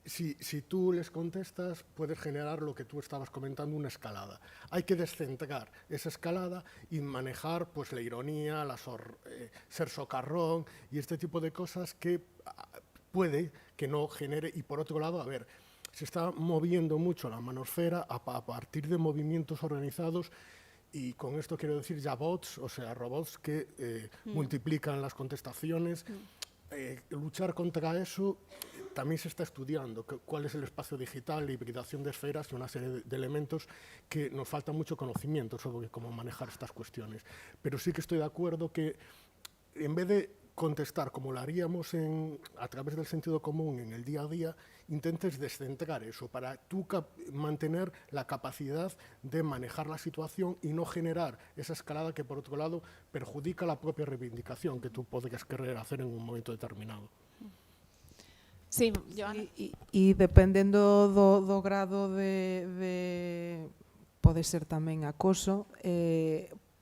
Si tú les contestas, puedes generar lo que tú estabas comentando, una escalada. Hay que descentrar esa escalada y manejar pues, la ironía, ser socarrón y este tipo de cosas que puede que no genere. Y por otro lado, a ver, se está moviendo mucho la manosfera a partir de movimientos organizados. Y con esto quiero decir ya bots, o sea, robots que multiplican las contestaciones. Luchar contra eso también se está estudiando cuál es el espacio digital, la hibridación de esferas y una serie de elementos que nos falta mucho conocimiento sobre cómo manejar estas cuestiones. Pero sí que estoy de acuerdo que en vez de contestar como lo haríamos a través del sentido común en el día a día, intentes descentrar eso para tú mantener la capacidad de manejar la situación y no generar esa escalada que, por otro lado, perjudica la propia reivindicación que tú podrías querer hacer en un momento determinado. Sí, Joana. E dependendo do grado de pode ser tamén acoso,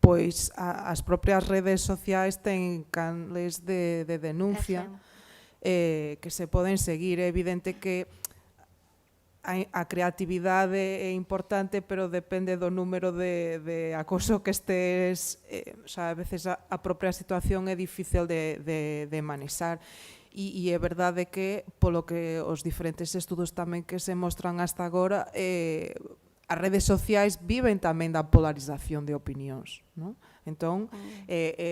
pois as propias redes sociais ten canles de denuncia que se poden seguir. É evidente que a creatividade é importante, pero depende do número de acoso que estés, o sea, a veces a propia situación é difícil de manexar. E é verdade que, polo que os diferentes estudos tamén que se mostran hasta agora, as redes sociais viven tamén da polarización de opinións, non? Entón,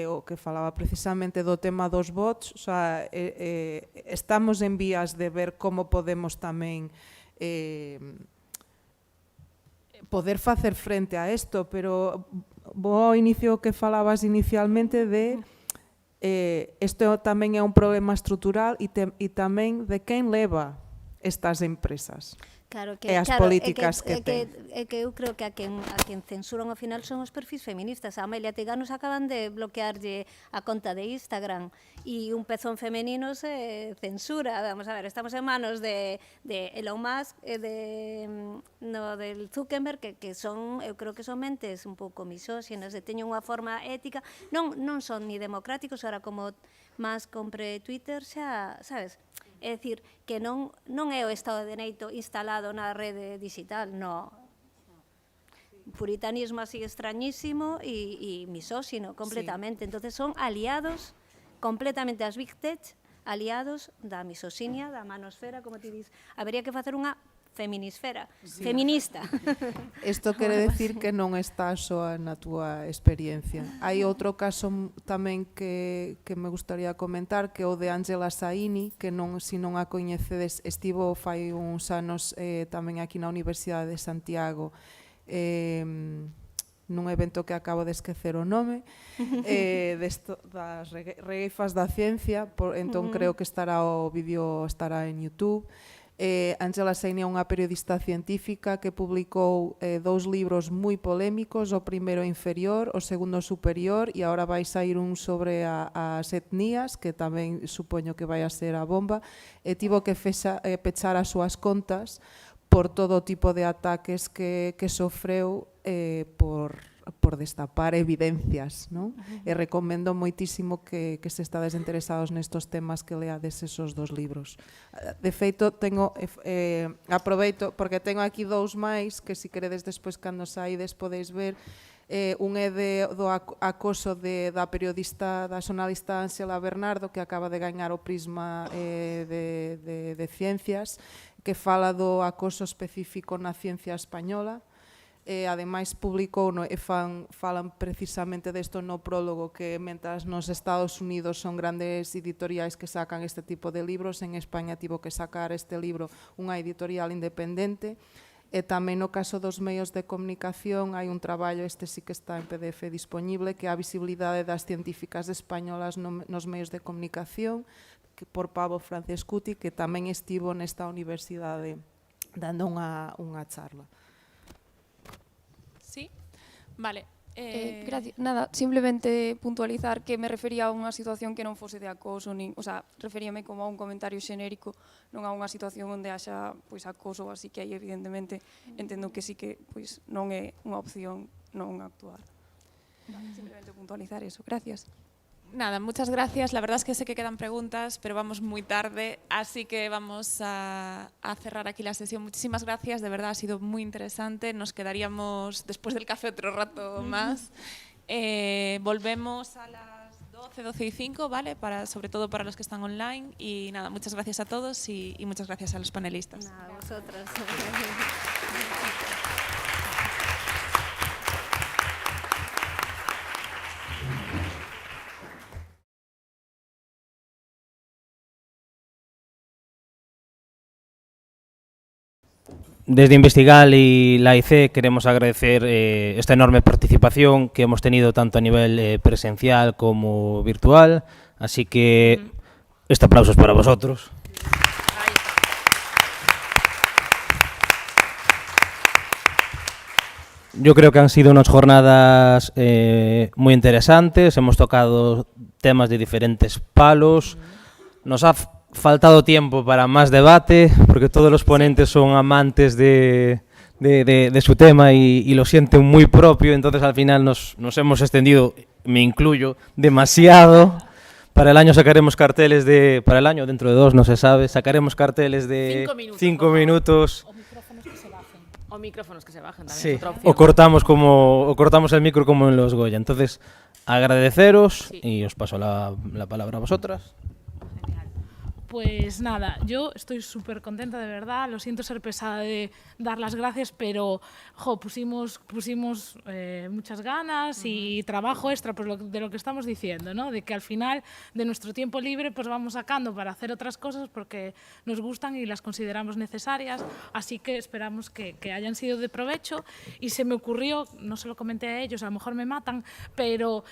o que falaba precisamente do tema dos bots, o sea, estamos en vías de ver como podemos tamén poder facer frente a isto, pero vou ao inicio que falabas inicialmente de isto tamén é un problema estrutural e tamén de quen leva estas empresas. Claro, e as políticas que ten. É que eu creo que a quen censuran ao final son os perfis feministas. A Amelia Teganos acaban de bloquearlle a conta de Instagram e un pezón femenino se censura. Vamos a ver, estamos en manos de Elon Musk e del Zuckerberg, que son, eu creo que son mentes un pouco misóxinas, e teñen unha forma ética. Non son ni democráticos, ahora como Musk compre Twitter, xa, sabes? É dicir, que non é o Estado de Dereito instalado na rede digital, no. Puritanismo así extrañísimo e misóxino completamente. Entonces son aliados completamente as Big Tech, aliados da misoxinia, da manosfera, como ti dis. Habería que facer unha feminisfera, feminista. Isto quere decir que non está soa na túa experiencia. Hai outro caso tamén que me gustaría comentar, que é o de Ángela Saini, que se non a coñecedes, estivo fai uns anos tamén aquí na Universidade de Santiago, nun evento que acabo de esquecer o nome, das regueifas da ciencia, entón creo que o vídeo estará en YouTube. Ángela Saini é unha periodista científica que publicou 2 libros moi polémicos, o primeiro inferior, o segundo superior, e agora vai sair un sobre as etnías, que tamén supoño que vai a ser a bomba, e tivo que pechar as súas contas por todo tipo de ataques que sofreu por destapar evidencias, non? E recomendo moitísimo que se estades interesados nestos temas que leades esos 2 libros. De feito, aproveito, porque tengo aquí 2 máis, que se queredes despois cando saides podeis ver. Un é do acoso da periodista, da xornalista Ángela Bernardo, que acaba de gañar o Prisma de Ciencias, que fala do acoso específico na ciencia española. Ademais publicou e falan precisamente desto no prólogo, que mentras nos Estados Unidos son grandes editoriais que sacan este tipo de libros, en España tivo que sacar este libro unha editorial independente. E tamén no caso dos medios de comunicación hai un traballo, este sí que está en PDF disponible, que é a visibilidade das científicas españolas nos medios de comunicación, por Pablo Francescuti, que tamén estivo nesta universidade dando unha charla. Sí, vale. Gracias. Nada, simplemente puntualizar que me refería a unha situación que non fose de acoso, o sea, referíame como a un comentario xenérico, non a unha situación onde haxa acoso, así que aí evidentemente entendo que sí que non é unha opción non actuar. Simplemente puntualizar eso. Gracias. Nada, muchas gracias. La verdad es que sé que quedan preguntas, pero vamos muy tarde, así que vamos a cerrar aquí la sesión. Muchísimas gracias, de verdad ha sido muy interesante. Nos quedaríamos después del café otro rato más. Volvemos a las 12:05, ¿vale? Sobre todo para los que están online. Y nada, muchas gracias a todos y muchas gracias a los panelistas. A vosotras. Desde Investigal y la IC queremos agradecer esta enorme participación que hemos tenido tanto a nivel presencial como virtual, así que este aplauso es para vosotros. Yo creo que han sido unas jornadas muy interesantes, hemos tocado temas de diferentes palos, nos ha faltado tiempo para más debate, porque todos los ponentes son amantes de su tema y lo sienten muy propio, entonces al final nos hemos extendido, me incluyo, demasiado. Para el año sacaremos carteles para el año, dentro de 2, no se sabe, sacaremos carteles de 5 minutos. O micrófonos que se bajen también. Sí, es otra opción. o cortamos el micro como en los Goya. Entonces, agradeceros y os paso la palabra a vosotras. Pues nada, yo estoy súper contenta, de verdad. Lo siento ser pesada de dar las gracias, pero pusimos muchas ganas y trabajo extra de lo que estamos diciendo, ¿no? De que al final de nuestro tiempo libre pues vamos sacando para hacer otras cosas porque nos gustan y las consideramos necesarias. Así que esperamos que hayan sido de provecho. Y se me ocurrió, no se lo comenté a ellos, a lo mejor me matan, pero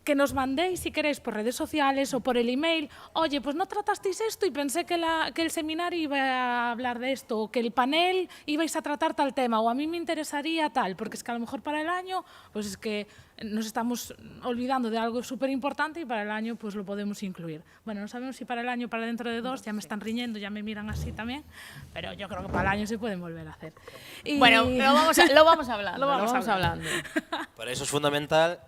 que nos mandéis, si queréis, por redes sociales o por el email, oye, pues no tratasteis esto y pensé que el seminario iba a hablar de esto, o que el panel ibais a tratar tal tema, o a mí me interesaría tal, porque es que a lo mejor para el año, pues es que nos estamos olvidando de algo súper importante y para el año pues lo podemos incluir. Bueno, no sabemos si para el año o para dentro de 2, ya me están riñendo, ya me miran así también, pero yo creo que para el año se pueden volver a hacer. Y... Bueno, lo vamos hablando. Lo vamos hablando. Para eso es fundamental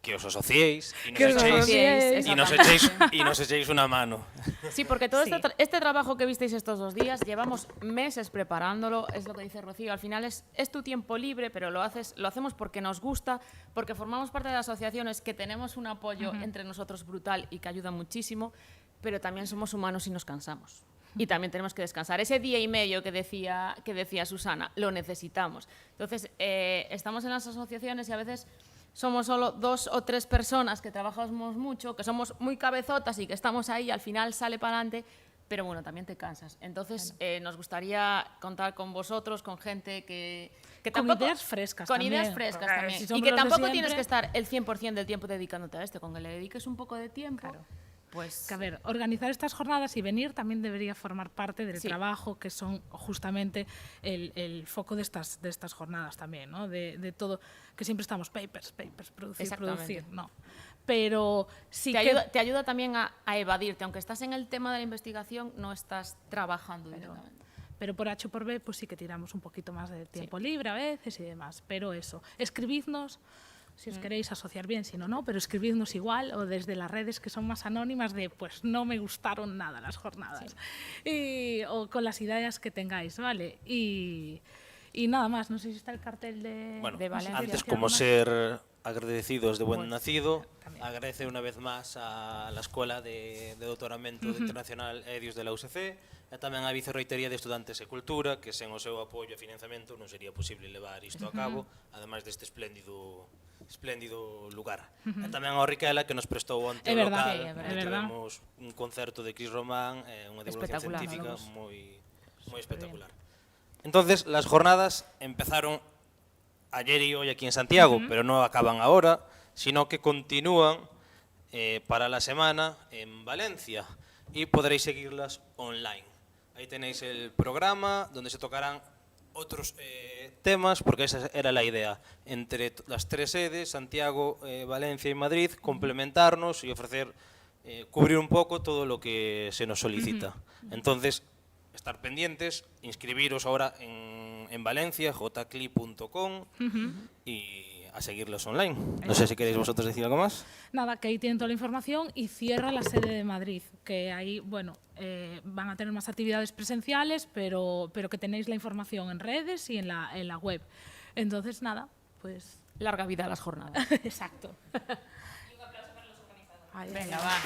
que os asociéis y Que os asociéis, y nos echéis una mano. Sí, porque todo este trabajo que visteis estos 2 días, llevamos meses preparándolo, es lo que dice Rocío, al final es tu tiempo libre, pero lo hacemos porque nos gusta, porque formamos parte de las asociaciones, que tenemos un apoyo entre nosotros brutal y que ayuda muchísimo, pero también somos humanos y nos cansamos. Y también tenemos que descansar. Ese día y medio que decía Susana, lo necesitamos. Entonces, estamos en las asociaciones y a veces somos solo 2 o 3 personas que trabajamos mucho, que somos muy cabezotas y que estamos ahí y al final sale para adelante, pero bueno, también te cansas. Entonces, nos gustaría contar con vosotros, con gente que con tampoco... ideas frescas con también. ideas frescas también. Si Y que los de tampoco tienes siempre. que estar el 100% del tiempo dedicándote a esto, con que le dediques un poco de tiempo, pues... Que, a ver, organizar estas jornadas y venir también debería formar parte del Sí. trabajo, que son justamente el foco de estas jornadas también, ¿no? De todo, que siempre estamos papers, producir, no. Pero sí te ayuda también a evadirte, aunque estás en el tema de la investigación, no estás trabajando directamente. Pero por H o por B, pues sí que tiramos un poquito más de tiempo libre a veces y demás. Pero eso, escribidnos, si os queréis asociar bien, si no, no, pero escribidnos igual, o desde las redes que son más anónimas de, pues no me gustaron nada las jornadas. O con las ideas que tengáis, ¿vale? Y nada más, no sé si está el cartel de Valencia. Antes, como ser agradecidos de buen nacido, agradece una vez más a la Escuela de Doutoramento Internacional EDIUS de la UCC e tamén a Vicerreitoría de Estudantes e Cultura, que sen o seu apoio e financiamento non sería posible levar isto a cabo, ademais deste espléndido lugar. E tamén ao Riquela, que nos prestou onte o local. Tivemos un concerto de Cris Román, unha divulgación científica moi espectacular. Entonces, las jornadas empezaron ayer y hoy aquí en Santiago, pero no acaban ahora, sino que continúan para la semana en Valencia y podréis seguirlas online. Ahí tenéis el programa donde se tocarán otros temas, porque esa era la idea, entre las 3 sedes, Santiago, Valencia y Madrid, complementarnos y ofrecer, cubrir un poco todo lo que se nos solicita. Entonces, estar pendientes, inscribiros ahora en Valencia, jcli.com y a seguirlos online. No sé si queréis vosotros decir algo más. Nada, que ahí tienen toda la información y cierra la sede de Madrid, que ahí, bueno, van a tener más actividades presenciales, pero que tenéis la información en redes y en la web. Entonces, nada, pues... Larga vida a las jornadas. Exacto. Y un aplauso para los organizadores. Venga, va.